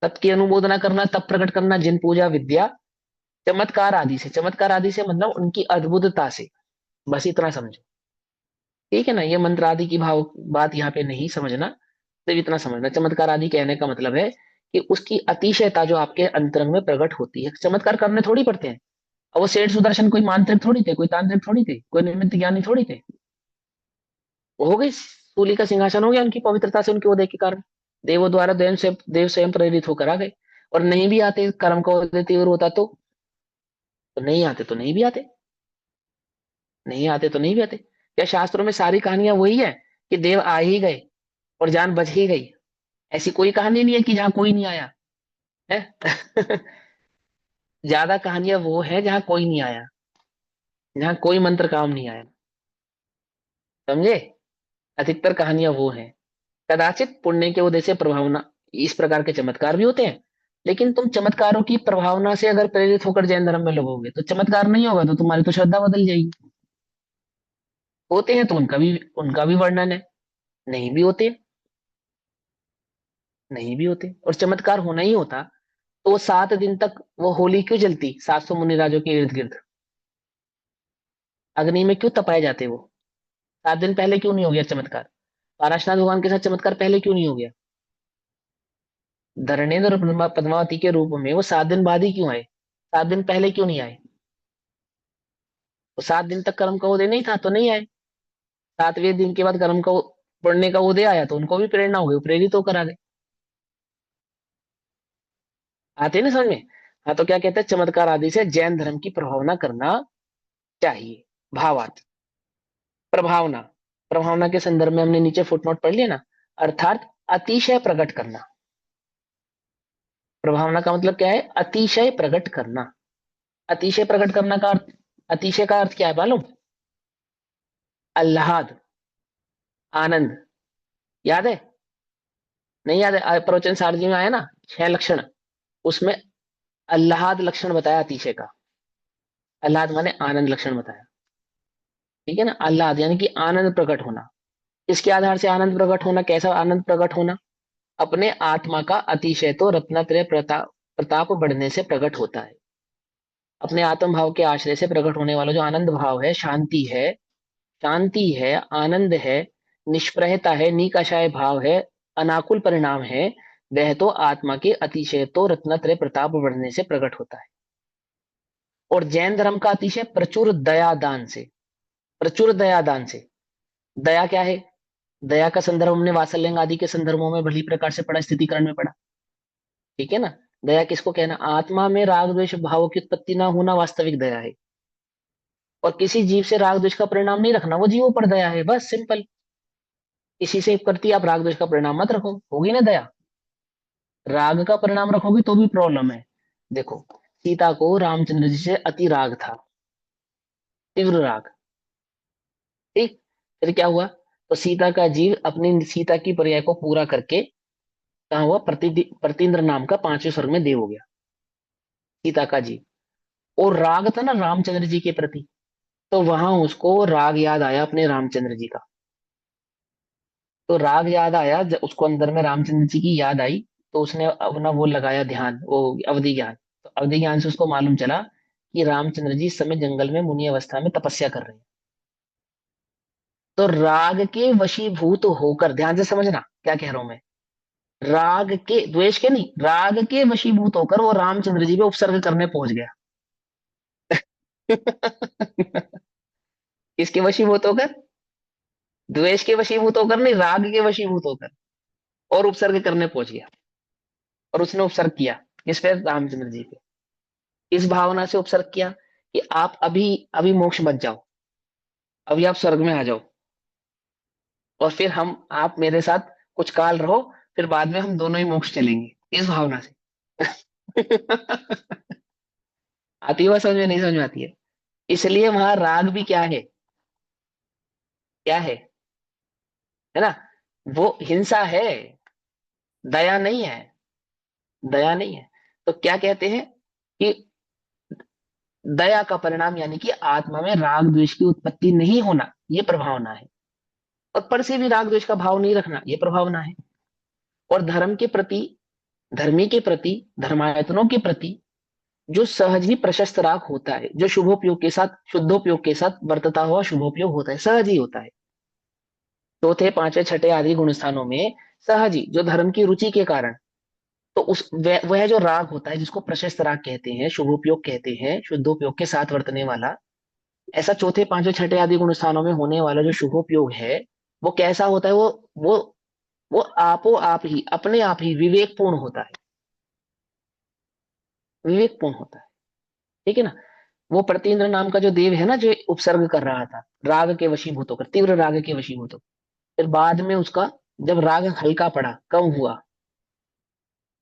तप की अनुमोदना करना, तप प्रकट करना, जिन पूजा विद्या चमत्कार आदि से मतलब उनकी अद्भुतता से, बस इतना समझो। ठीक है ना, ये मंत्र आदि की भाव बात यहाँ पे नहीं समझना, सिर्फ इतना समझना। चमत्कार आदि कहने का मतलब है कि उसकी अतिशयता जो आपके अंतरंग में प्रकट होती है। चमत्कार करने थोड़ी पड़ते हैं। और वो सेठ सुदर्शन कोई मांत्रिक थोड़ी थे, कोई तांत्रिक थोड़ी थे, कोई निमित्त ज्ञानी थोड़ी थे। वो हो गई सूली का सिंहासन हो गया उनकी पवित्रता से, उनके उदय के कारण। देवों द्वारा देव स्वयं प्रेरित होकर आ गए। और नहीं भी आते, कर्म का उदय तीव्र होता तो नहीं आते तो नहीं भी आते, नहीं आते तो नहीं भी आते। या शास्त्रों में सारी कहानियां वही है कि देव आ ही गए और जान बच ही गई। ऐसी कोई कहानी नहीं है कि जहां कोई नहीं आया है। ज्यादा कहानियां वो है जहां कोई नहीं आया, जहां कोई मंत्र काम नहीं आया। समझे? अधिकतर कहानियां वो हैं। कदाचित पुण्य के उदय से प्रभावना, इस प्रकार के चमत्कार भी होते हैं। लेकिन तुम चमत्कारों की प्रभावना से अगर प्रेरित होकर जैन धर्म में लगोगे तो चमत्कार नहीं होगा, तो तुम्हारी तो श्रद्धा बदल जाएगी। होते हैं तो उनका भी वर्णन है। नहीं भी होते, नहीं भी होते। और चमत्कार होना ही होता तो वो 7 दिन तक वो होली क्यों जलती 700 मुनिराजों के इर्द गिर्द? अग्नि में क्यों तपाए जाते वो? 7 दिन पहले क्यों नहीं हो गया चमत्कार? पाराशनाथ भगवान के साथ चमत्कार पहले क्यों नहीं हो गया? धरणेन्द्र और पद्मावती के रूप में वो 7 दिन बाद ही क्यों आए? 7 दिन पहले क्यों नहीं आए? वो 7 दिन तक कर्म का उदय नहीं था तो नहीं आए। 7वें दिन के बाद कर्म का पुण्य का उदय आया तो उनको भी प्रेरणा हो गई, वो प्रेरित होकर आ गए। आते हैं ना समझ में? हाँ, तो क्या कहते हैं, चमत्कार आदि से जैन धर्म की प्रभावना करना चाहिए। भावार्थ, प्रभावना, प्रभावना के संदर्भ में हमने नीचे फुटनोट पढ़ लिया ना। अर्थात अतिशय प्रकट करना। प्रभावना का मतलब क्या है? अतिशय प्रकट करना। अतिशय प्रकट करना का अर्थ, अतिशय का अर्थ क्या है मालूम? आह्लाद, आनंद। याद है? नहीं याद है? प्रवचन सारजी में आया ना 6 लक्षण, उसमें आह्लाद लक्षण बताया अतिशय का। आह्लाद माने आनंद लक्षण बताया। ठीक है ना, आह्लाद यानी कि आनंद प्रकट होना। इसके आधार से आनंद प्रकट होना, कैसा आनंद प्रकट होना? अपने आत्मा का अतिशय तो रत्नत्रय प्रताप प्रताप बढ़ने से प्रकट होता है। अपने आत्म भाव के आश्रय से प्रकट होने वाला जो आनंद भाव है, शांति है, शांति है, आनंद है, निष्प्रहता है, निकाशाय भाव है, अनाकुल परिणाम है, वह तो आत्मा के अतिशय तो रत्नत्रय प्रताप बढ़ने से प्रकट होता है। और जैन धर्म का अतिशय प्रचुर दयादान से, प्रचुर दयादान से। दया क्या है? दया का संदर्भ हमने वात्सल्य आदि के संदर्भों में भली प्रकार से पढ़ा, स्थितिकरण में पढ़ा। ठीक है ना? दया किसको कहना? आत्मा में राग द्वेष भावों की उत्पत्ति ना होना वास्तविक दया है। और किसी जीव से राग द्वेष का परिणाम नहीं रखना, वो जीवों पर दया है, बस सिंपल। किसी से प्रति आप राग द्वेष का परिणाम मत रखो, होगी ना दया। राग का परिणाम रखोगे तो भी प्रॉब्लम है। देखो, सीता को रामचंद्र जी से अति राग था, तीव्र राग। ठीक, फिर क्या हुआ? तो सीता का जीव अपनी सीता की पर्याय को पूरा करके कहा हुआ, प्रतीन्द्र नाम का 5वें स्वर्ग में देव हो गया, सीता का जीव। और राग था ना रामचंद्र जी के प्रति, तो वहां उसको राग याद आया अपने रामचंद्र जी का। तो राग याद आया जब उसको अंदर में रामचंद्र जी की याद आई, तो उसने अपना वो लगाया ध्यान, वो अवधि ज्ञान। तो अवधि ज्ञान से उसको मालूम चला कि रामचंद्र जी इस समय जंगल में मुनि अवस्था में तपस्या कर रहे हैं। तो राग के वशीभूत होकर, ध्यान से समझना क्या कह रहा हूं मैं, राग के, द्वेष के नहीं, राग के वशीभूत होकर वो रामचंद्र जी पे उपसर्ग करने पहुंच गया। किसके वशीभूत होकर? द्वेष के वशीभूत होकर नहीं, राग के वशीभूत होकर, और उपसर्ग करने पहुंच गया। और उसने उपसर्ग किया किस पे? रामचंद्र जी पे। इस भावना से उपसर्ग किया कि आप अभी अभी मोक्ष मत जाओ, अभी आप स्वर्ग में आ जाओ, और फिर हम, आप मेरे साथ कुछ काल रहो, फिर बाद में हम दोनों ही मोक्ष चलेंगे, इस भावना से। आती है बात समझ में? नहीं समझ में आती है? इसलिए वहां राग भी क्या है? क्या है ना? वो हिंसा है, दया नहीं है, दया नहीं है। तो क्या कहते हैं कि दया का परिणाम यानी कि आत्मा में राग द्वेष की उत्पत्ति नहीं होना, ये प्रभावना है। और पर से भी राग द्वेष का भाव नहीं रखना, ये प्रभावना है। और धर्म के प्रति, धर्मी के प्रति, धर्मायतनों के प्रति जो सहज ही प्रशस्त राग होता है, जो शुभोपयोग के साथ, शुद्धोपयोग के साथ बरतता हुआ शुभोपयोग होता है, सहज ही होता है। चौथे पांचवे छठे आदि गुण स्थानों में सहज ही, जो धर्म की रुचि के कारण, तो उस वह जो राग होता है जिसको प्रशस्त राग कहते हैं, शुभोपयोग कहते हैं, शुद्धोपयोग के साथ वर्तने वाला, ऐसा चौथे पांचवे छठे आदि गुण स्थानों में होने वाला जो शुभोपयोग है, वो कैसा होता है? वो वो आपो आप ही, अपने आप ही विवेकपूर्ण होता है, विवेकपूर्ण होता है। ठीक है ना? वो प्रतीन्द्र नाम का जो देव है ना, जो उपसर्ग कर रहा था, राग के वशीभूत होकर, तीव्र राग के वशीभूत होकर, फिर बाद में उसका जब राग हल्का पड़ा, कम हुआ,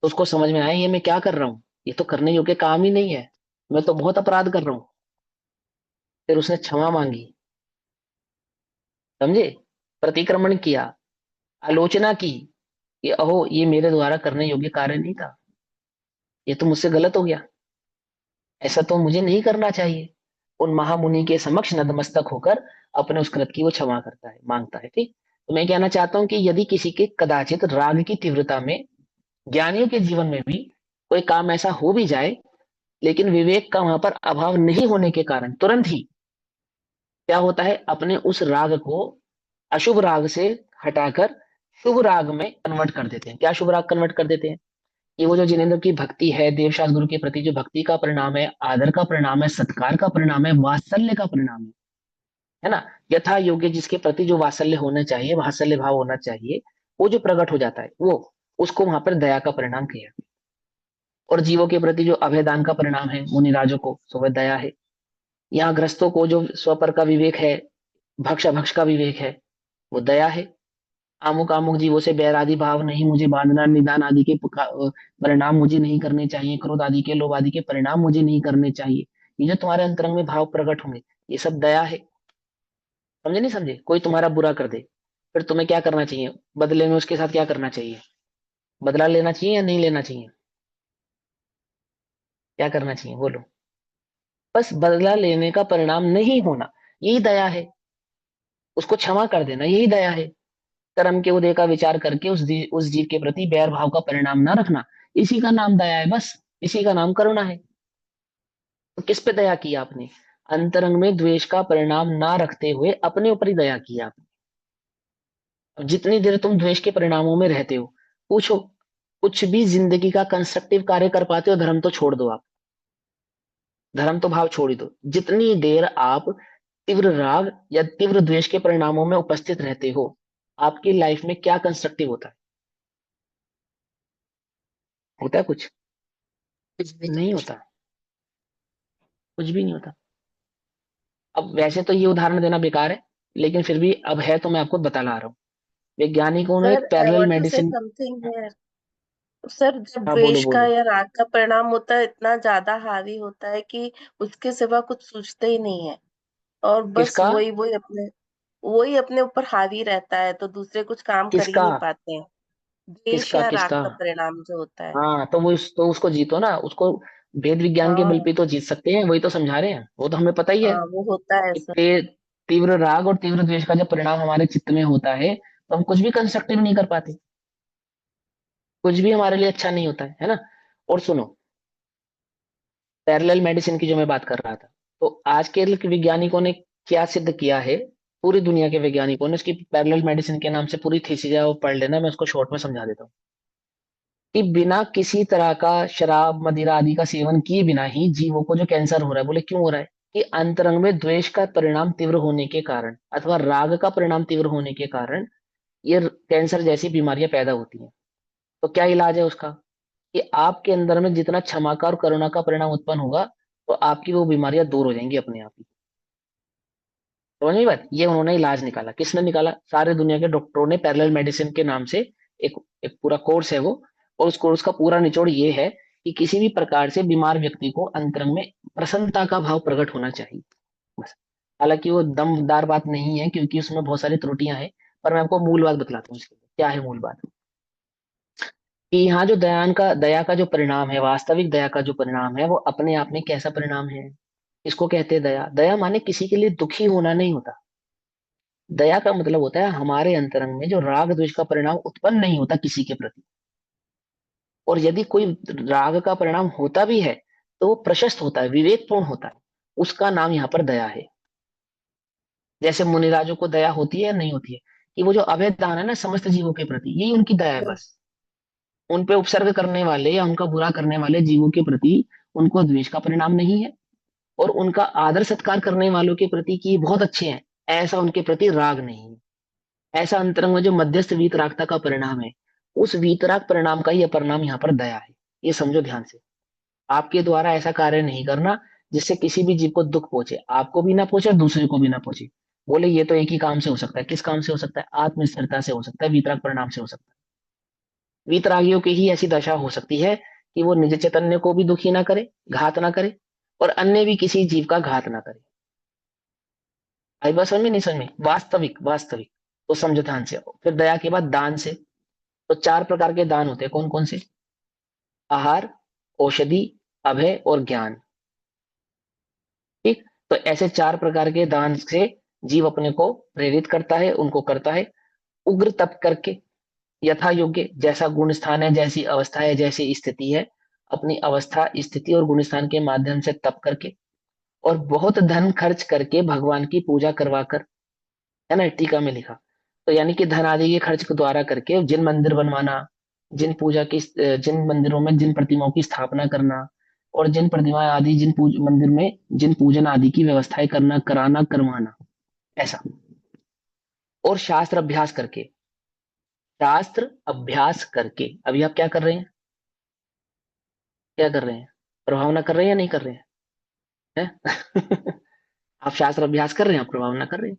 तो उसको समझ में आया ये मैं क्या कर रहा हूँ, ये तो करने योग्य काम ही नहीं है, मैं तो बहुत अपराध कर रहा हूँ। फिर उसने क्षमा मांगी, समझे? प्रतिक्रमण किया, आलोचना की कि अहो ये मेरे द्वारा करने योग्य कार्य नहीं था, ये तो मुझसे गलत हो गया, ऐसा तो मुझे नहीं करना चाहिए। उन महामुनि के समक्ष नतमस्तक होकर अपने उस कृत की वो क्षमा करता है, मांगता है। ठीक। तो मैं कहना चाहता हूं कि यदि किसी के कदाचित राग की तीव्रता में, ज्ञानियों के जीवन में भी कोई काम ऐसा हो भी जाए, लेकिन विवेक का वहां पर अभाव नहीं होने के कारण तुरंत ही क्या होता है, अपने उस राग को अशुभ राग से हटाकर शुभ राग में कन्वर्ट कर देते हैं। क्या शुभ राग कन्वर्ट कर देते हैं? कि वो जो जिनेंद्र की भक्ति है, देवशास्त्र गुरु के प्रति जो भक्ति का परिणाम है, आदर का परिणाम है, सत्कार का परिणाम है, वात्सल्य का परिणाम है ना, यथा योग्य जिसके प्रति जो वात्सल्य होना चाहिए, वात्सल्य भाव होना चाहिए, वो जो प्रकट हो जाता है, वो उसको वहां पर दया का परिणाम किया। और जीवों के प्रति जो अभयदान का परिणाम है मुनिराजों को, सो वह दया है। यहाँ ग्रस्तों को जो स्वपर का विवेक है, भक्ष अभक्ष का विवेक है, वो दया है। आमुक आमुक जीवों से बैर आदि भाव नहीं मुझे बांधना, निदान आदि के परिणाम मुझे नहीं करने चाहिए, क्रोध आदि के, लोभ आदि के परिणाम मुझे नहीं करने चाहिए। ये जो तुम्हारे अंतरंग में भाव प्रकट होंगे, ये सब दया है। समझे नहीं समझे? कोई तुम्हारा बुरा कर दे, फिर तुम्हें क्या करना चाहिए? बदले में उसके साथ क्या करना चाहिए? बदला लेना चाहिए या नहीं लेना चाहिए? क्या करना चाहिए बोलो? बस बदला लेने का परिणाम नहीं होना, यही दया है। उसको क्षमा कर देना, यही दया है। कर्म के उदय का विचार करके उस जीव के प्रति बैर भाव का परिणाम ना रखना, इसी का नाम दया है, बस इसी का नाम करुणा है। तो किस पे दया की आपने? अंतरंग में द्वेष का परिणाम ना रखते हुए अपने ऊपर ही दया की आपने। अब जितनी देर तुम द्वेष के परिणामों में रहते हो, पूछो, कुछ भी जिंदगी का कंस्ट्रक्टिव कार्य कर पाते हो? धर्म तो छोड़ दो आप, धर्म तो भाव छोड़ ही दो। जितनी देर आप तीव्र राग या तीव्र द्वेष के परिणामों में उपस्थित रहते हो, आपकी लाइफ में क्या कंस्ट्रक्टिव होता है? होता है कुछ? कुछ भी नहीं। नहीं होता, कुछ भी नहीं होता। अब वैसे तो ये उदाहरण देना बेकार है, लेकिन फिर भी अब है तो मैं आपको बता ला रहा हूँ। वैज्ञानिकों ने सर एक आई पैरेलल वांट टू से मेडिसिन। Something here. सर जब हाँ बोलो द्वेष का बोलो। या राग का परिणाम होता है इतना ज्यादा हावी होता है कि उसके सिवा कुछ सोचते ही नहीं है, और बस किसका? वही अपने ऊपर हावी रहता है, तो दूसरे कुछ काम कर ही किसका? नहीं पाते हैं। द्वेष किसका या राग किसका? का परिणाम जो होता है। हाँ तो तो उसको जीतो ना उसको। वेद विज्ञान के बल हाँ पे तो जीत सकते हैं, वही तो समझा रहे हैं, वो तो हमें पता ही है हाँ, वो होता है कि सर। तीव्र राग और तीव्र द्वेष का जब परिणाम हमारे चित्त में होता है, तो हम कुछ भी कंस्ट्रक्टिव नहीं कर पाते, कुछ भी हमारे लिए अच्छा नहीं होता है ना? और सुनो, पैरेलल मेडिसिन की जो मैं बात कर रहा था, तो आज के वैज्ञानिकों ने क्या सिद्ध किया है, पूरी दुनिया के वैज्ञानिकों ने, उसकी पैरेलल मेडिसिन के नाम से पूरी थीसिस है, वो पढ़ लेना, मैं उसको शॉर्ट में समझा देता हूँ। कि बिना किसी तरह का शराब मदिरा आदि का सेवन किए बिना ही जीवों को जो कैंसर हो रहा है, बोले क्यों हो रहा है? कि अंतरंग में द्वेष का परिणाम तीव्र होने के कारण अथवा राग का परिणाम तीव्र होने के कारण ये कैंसर जैसी बीमारियां पैदा होती हैं। तो क्या इलाज है उसका? कि आपके अंदर में जितना क्षमा का और करुणा का परिणाम उत्पन्न होगा, तो आपकी वो बीमारियां दूर हो जाएंगी अपने आप ही। समझ में बात? ये उन्होंने इलाज निकाला, किसने निकाला? सारे दुनिया के डॉक्टरों ने पैरेलल मेडिसिन के नाम से एक एक पूरा कोर्स है वो। और उस कोर्स का पूरा निचोड़ ये है कि किसी भी प्रकार से बीमार व्यक्ति को अंतरंग में प्रसन्नता का भाव प्रकट होना चाहिए, बस। हालांकि वो दमदार बात नहीं है, क्योंकि उसमें बहुत सारी त्रुटियां हैं, पर मैं आपको मूल बात बतलाता हूँ इसके लिए। क्या है मूल बात? कि यहाँ जो दया का जो परिणाम है, वास्तविक दया का जो परिणाम है, वो अपने आप में कैसा परिणाम है? इसको कहते हैं दया। दया माने किसी के लिए दुखी होना नहीं होता। दया का मतलब होता है हमारे अंतरंग में जो राग द्वेष का परिणाम उत्पन्न नहीं होता किसी के प्रति। और यदि कोई राग का परिणाम होता भी है, तो वो प्रशस्त होता है, विवेकपूर्ण होता है, उसका नाम यहाँ पर दया है। जैसे मुनिराजों को दया होती है या नहीं होती है, कि वो जो अभय दान है ना समस्त जीवों के प्रति, यही उनकी दया है बस। उन पे उपसर्ग करने वाले या उनका बुरा करने वाले जीवों के प्रति उनको द्वेष का परिणाम नहीं है, और उनका आदर सत्कार करने वालों के प्रति कि ये बहुत अच्छे हैं, ऐसा उनके प्रति राग नहीं है। ऐसा अंतरंग में जो मध्यस्थ वीतरागता का परिणाम है, उस वीतराग परिणाम का ही परिणाम यहाँ पर दया है। ये समझो ध्यान से। आपके द्वारा ऐसा कार्य नहीं करना जिससे किसी भी जीव को दुख पहुंचे, आपको भी ना पहुंचे और दूसरे को भी ना पहुंचे। बोले ये तो एक ही काम से हो सकता है, किस काम से हो सकता है? आत्मस्थिरता से हो सकता है, वीतराग परिणाम से हो सकता है। वीतरागियों की ही ऐसी दशा हो सकती है कि वो निज चैतन्य को भी दुखी ना करे, घात ना करे, और अन्य भी किसी जीव का घात ना करे। आई बात समझ में नहीं समझ में? वास्तविक वास्तविक। तो समझो ध्यान से। फिर दया के बाद दान से। तो चार प्रकार के दान होते हैं, कौन कौन से? आहार, औषधि, अभय और ज्ञान। ठीक। तो ऐसे चार प्रकार के दान से जीव अपने को प्रेरित करता है, उनको करता है उग्र तप करके, यथा योग्य, जैसा गुण स्थान है, जैसी अवस्था है, जैसी स्थिति है, अपनी अवस्था स्थिति और गुण स्थान के माध्यम से तप करके, और बहुत धन खर्च करके भगवान की पूजा करवा कर, है ना, टीका में लिखा। तो यानी कि धन आदि के खर्च को द्वारा करके जिन मंदिर बनवाना, जिन पूजा की जिन मंदिरों में जिन प्रतिमाओं की स्थापना करना, और जिन प्रतिमा आदि मंदिर में जिन पूजन आदि की व्यवस्थाएं करना, कराना, करवाना, ऐसा। और शास्त्र अभ्यास करके, शास्त्र अभ्यास करके। अभी आप क्या कर रहे हैं? क्या कर रहे हैं? प्रभावना कर रहे हैं या नहीं कर रहे हैं? आप शास्त्र अभ्यास कर रहे हैं, आप प्रभावना कर रहे हैं।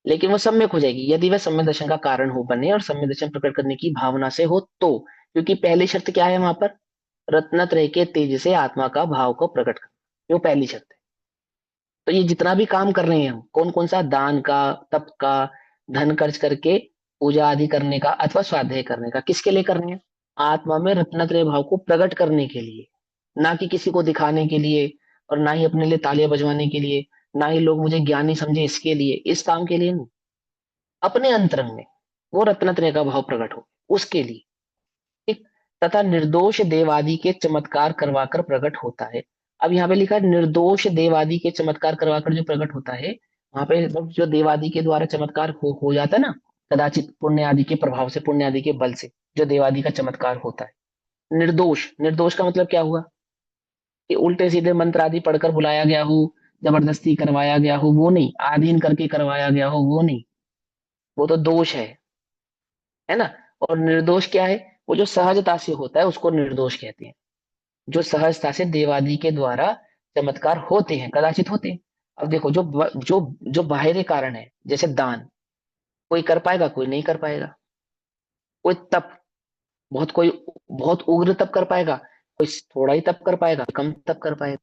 लेकिन वो सम्यक हो जाएगी यदि वह सम्यक दर्शन का कारण हो बने और सम्यक दर्शन प्रकट करने की भावना से हो तो। क्योंकि पहली शर्त क्या है वहां पर? रत्नत्रय के तेज से आत्मा का भाव को प्रकट करना, वो पहली शर्त है। तो ये जितना भी काम कर रहे हैं हम, कौन कौन सा, दान का, तप का, धन खर्च करके पूजा आदि करने का अथवा स्वाध्याय करने का, किसके लिए करने हैं? आत्मा में रत्नत्रय भाव को प्रकट करने के लिए, ना कि किसी को दिखाने के लिए, और ना ही अपने लिए तालियां बजवाने के लिए, ना ही लोग मुझे ज्ञानी समझे इसके लिए, इस काम के लिए नहीं। अपने अंतरंग में वो रत्नत्रय का भाव प्रकट हो, उसके लिए। ठीक। तथा निर्दोष देवादि के चमत्कार करवाकर प्रकट होता है। अब यहाँ पे लिखा है निर्दोष देवादि के चमत्कार करवाकर जो प्रकट होता है, वहां पे मतलब जो देवादि के द्वारा चमत्कार हो जाता है ना, कदाचित पुण्य आदि के प्रभाव से, पुण्य आदि के बल से जो देवादि का चमत्कार होता है। निर्दोष, निर्दोष का मतलब क्या हुआ? कि उल्टे सीधे मंत्र आदि पढ़कर बुलाया गया हो, जबरदस्ती करवाया गया हो, वो नहीं। आधीन करके करवाया गया हो, वो नहीं। वो तो दोष है ना। और निर्दोष क्या है? वो जो सहजता से होता है उसको निर्दोष कहते हैं। जो सहजता से देवादि के द्वारा चमत्कार होते हैं, कदाचित होते हैं। अब देखो जो बाहरी कारण है, जैसे दान, कोई कर पाएगा, कोई नहीं कर पाएगा। कोई तप, कोई बहुत उग्र तप कर पाएगा, कोई थोड़ा ही तप कर पाएगा, कम तप कर पाएगा।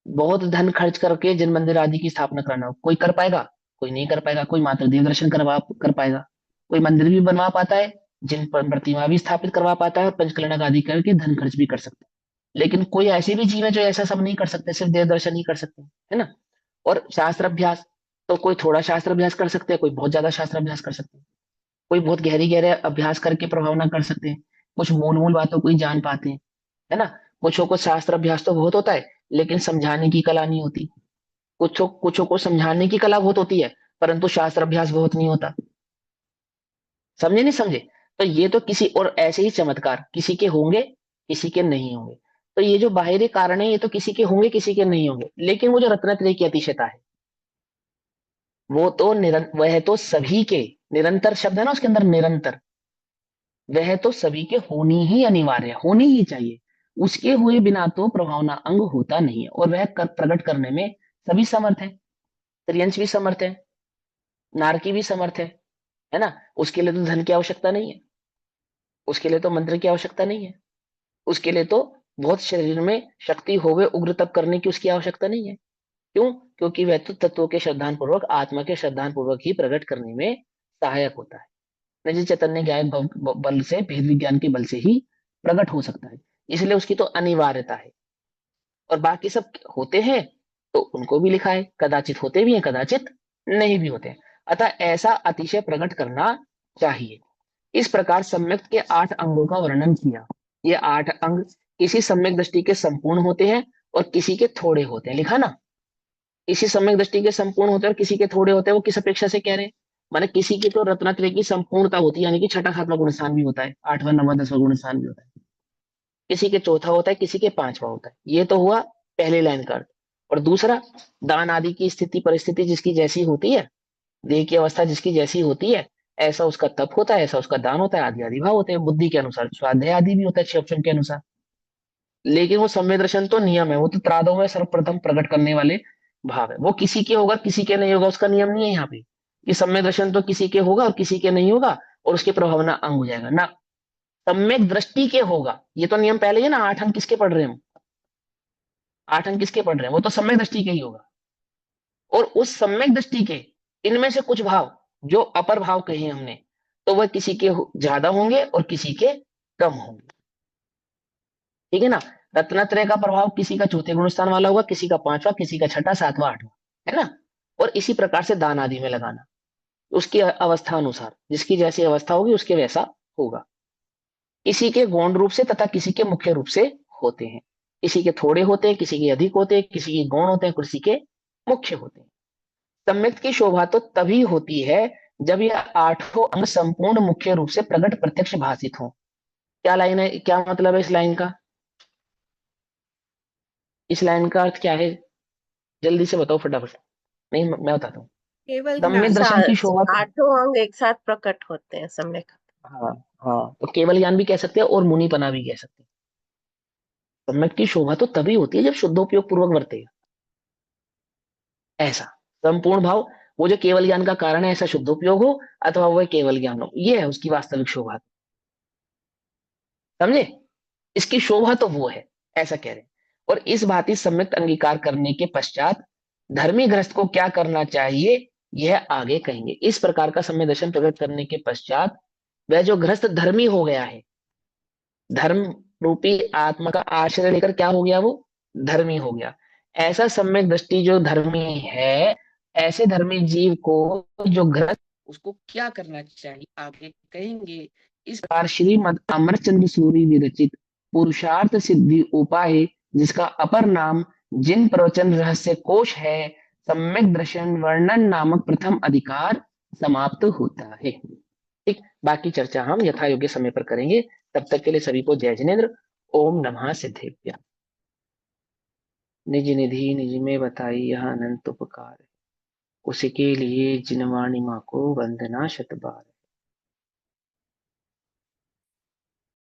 बहुत धन खर्च करके जिन मंदिर आदि की स्थापना कराना, कोई कर पाएगा, कोई नहीं कर पाएगा। कोई मात्र देव दर्शन करवा कर पाएगा, कोई मंदिर भी बनवा पाता है, जिन पर प्रतिमा भी स्थापित करवा पाता है, और पंचकल्याणक आदि करके धन खर्च भी कर सकता है। लेकिन कोई ऐसे भी जीव है जो ऐसा सब नहीं कर सकते, सिर्फ देव दर्शन ही कर सकते हैं, है ना। और शास्त्र अभ्यास, तो कोई थोड़ा शास्त्र अभ्यास कर सकते हैं, कोई बहुत ज्यादा शास्त्र अभ्यास कर सकते हैं, कोई बहुत गहरी गहरे अभ्यास करके प्रभावना कर सकते हैं, कुछ मूल मूल बातों को ही जान पाते हैं, है ना। कुछों को शास्त्र अभ्यास तो बहुत होता है, लेकिन समझाने की कला नहीं होती। कुछों को समझाने की कला बहुत होती है, परंतु शास्त्र अभ्यास बहुत नहीं होता। समझे नहीं समझे? तो ये तो किसी और, ऐसे ही चमत्कार किसी के होंगे, किसी के नहीं होंगे। तो ये जो बाहरी कारण है ये तो किसी के होंगे, किसी के नहीं होंगे। लेकिन वो जो रत्नत्रय की अतिशयता है, वो तो वह तो सभी के, निरंतर शब्द है ना उसके अंदर, निरंतर, वह तो सभी के होनी ही अनिवार्य है, होनी ही चाहिए। उसके हुए बिना तो प्रभावना अंग होता नहीं है। और वह प्रकट करने में सभी समर्थ है। त्रियंश भी समर्थ है, नारकी भी समर्थ है ना। उसके लिए तो धन की आवश्यकता नहीं है, उसके लिए तो मंत्र की आवश्यकता नहीं है, उसके लिए तो बहुत शरीर में शक्ति होवे उग्र तप करने की उसकी आवश्यकता नहीं है। क्यों? क्योंकि वह तो तत्वों के श्रद्धान पूर्वक, आत्मा के श्रद्धान पूर्वक ही प्रकट करने में सहायक होता है। निज चैतन्य ज्ञान बल से, भेद विज्ञान के बल से ही प्रकट हो सकता है। इसलिए उसकी तो अनिवार्यता है। और बाकी सब होते हैं तो उनको भी लिखा है, कदाचित होते भी हैं, कदाचित नहीं भी होते हैं। अतः ऐसा अतिशय प्रकट करना चाहिए। इस प्रकार सम्यक के 8 अंगों का वर्णन किया। ये 8 अंग किसी सम्यक दृष्टि के संपूर्ण होते हैं, और किसी के थोड़े होते हैं, लिखा ना। किसी सम्यक दृष्टि के संपूर्ण होते हैं और किसी के थोड़े होते हैं, वो किस अपेक्षा से कह रहे हैं? माने किसी की तो रत्नत्रय की संपूर्णता होती है, यानी कि छठा सातवां गुण स्थान भी होता है, आठवां नौवां दसवां गुण स्थान भी होता है। किसी के चौथा होता है, किसी के पांचवा होता है। ये तो हुआ पहले लाइन का अर्थ। और दूसरा, दान आदि की स्थिति परिस्थिति जिसकी जैसी होती है, देह की अवस्था जिसकी जैसी होती है, ऐसा उसका तप होता है, ऐसा उसका दान होता है, आदि आदि भाव होते हैं। बुद्धि के अनुसार स्वाध्याय आदि भी होता है 6 ऑप्शन के अनुसार। लेकिन वो सम्य दर्शन तो नियम है, वो तो त्रादों में सर्वप्रथम प्रकट करने वाले भाव है। वो किसी के होगा किसी के नहीं होगा, उसका नियम नहीं है यहाँ पे कि सम्यक दर्शन तो किसी के होगा और किसी के नहीं होगा और उसके प्रभावना अंग हो जाएगा ना। सम्यक दृष्टि के होगा, ये तो नियम पहले ही है ना। 8 अंक किसके पढ़ रहे हैं हम? 8 अंक किसके पढ़ रहे हैं? वो तो सम्यक दृष्टि के ही होगा। और उस सम्यक दृष्टि के इनमें से कुछ भाव जो अपर भाव कहे हमने, तो वह किसी के ज्यादा होंगे और किसी के कम होंगे। ठीक है ना। रत्नत्रय का प्रभाव किसी का चौथे गुण स्थान वाला होगा, किसी का पांचवा, किसी का छठा, सातवां, आठवां, है ना। और इसी प्रकार से दान आदि में लगाना, उसकी अवस्था अनुसार, जिसकी जैसी अवस्था होगी उसके वैसा होगा। किसी के गौण रूप से तथा किसी के मुख्य रूप से होते हैं। किसी के थोड़े होते हैं, किसी के अधिक होते हैं, किसी के गौण होते हैं, किसी के मुख्य होते हैं। सम्यक की शोभा तो तभी होती है जब यह आठों अंग संपूर्ण मुख्य रूप से प्रकट प्रत्यक्ष भाषित हो। क्या लाइन है, क्या मतलब है इस लाइन का? इस लाइन का अर्थ क्या है? जल्दी से बताओ फटाफट। नहीं, मैं बताता हूँ। केवल सम्यक ज्ञान। दर्शन की शोभा तो, आठों अंग एक साथ प्रकट होते हैं सम्यक। हाँ हाँ, तो केवल ज्ञान भी कह सकते हैं और मुनिपना भी कह सकते हैं। सम्यक की शोभा तो तभी होती है जब शुद्धोपयोग पूर्वक वर्तेगा, ऐसा संपूर्ण भाव। वो जो केवल ज्ञान का कारण है, ऐसा शुद्धोपयोग हो अथवा वह केवल ज्ञान हो, ये है उसकी वास्तविक शोभा। समझे? इसकी शोभा तो वो है, ऐसा कह रहे हैं। और इस भांति सम्यक अंगीकार करने के पश्चात धर्मी गृहस्थ को क्या करना चाहिए, यह आगे कहेंगे। इस प्रकार का सम्यक दर्शन प्रकट करने के पश्चात वह जो गृहस्थ धर्मी हो गया है, धर्म रूपी आत्मा का आश्रय लेकर क्या हो गया, वो धर्मी हो गया। ऐसा सम्यक दृष्टि जो धर्मी है, ऐसे धर्मी जीव को जो गृहस्थ, उसको क्या करना चाहिए आगे कहेंगे। इस प्रकार श्रीमद अमरचंद्र सूरी विरचित पुरुषार्थ सिद्धि उपाय, जिसका अपर नाम जिन प्रवचन रहस्य कोश है, सम्यक दर्शन वर्णन नामक प्रथम अधिकार समाप्त होता है। ठीक, बाकी चर्चा हम यथा योग्य समय पर करेंगे। तब तक के लिए सभी को जय जिनेन्द्र। ओम नमः सिद्धेभ्य। निज निधि निज में बताई यह अनंत उपकार, उसके लिए जिनवाणी माँ को वंदना शत बार।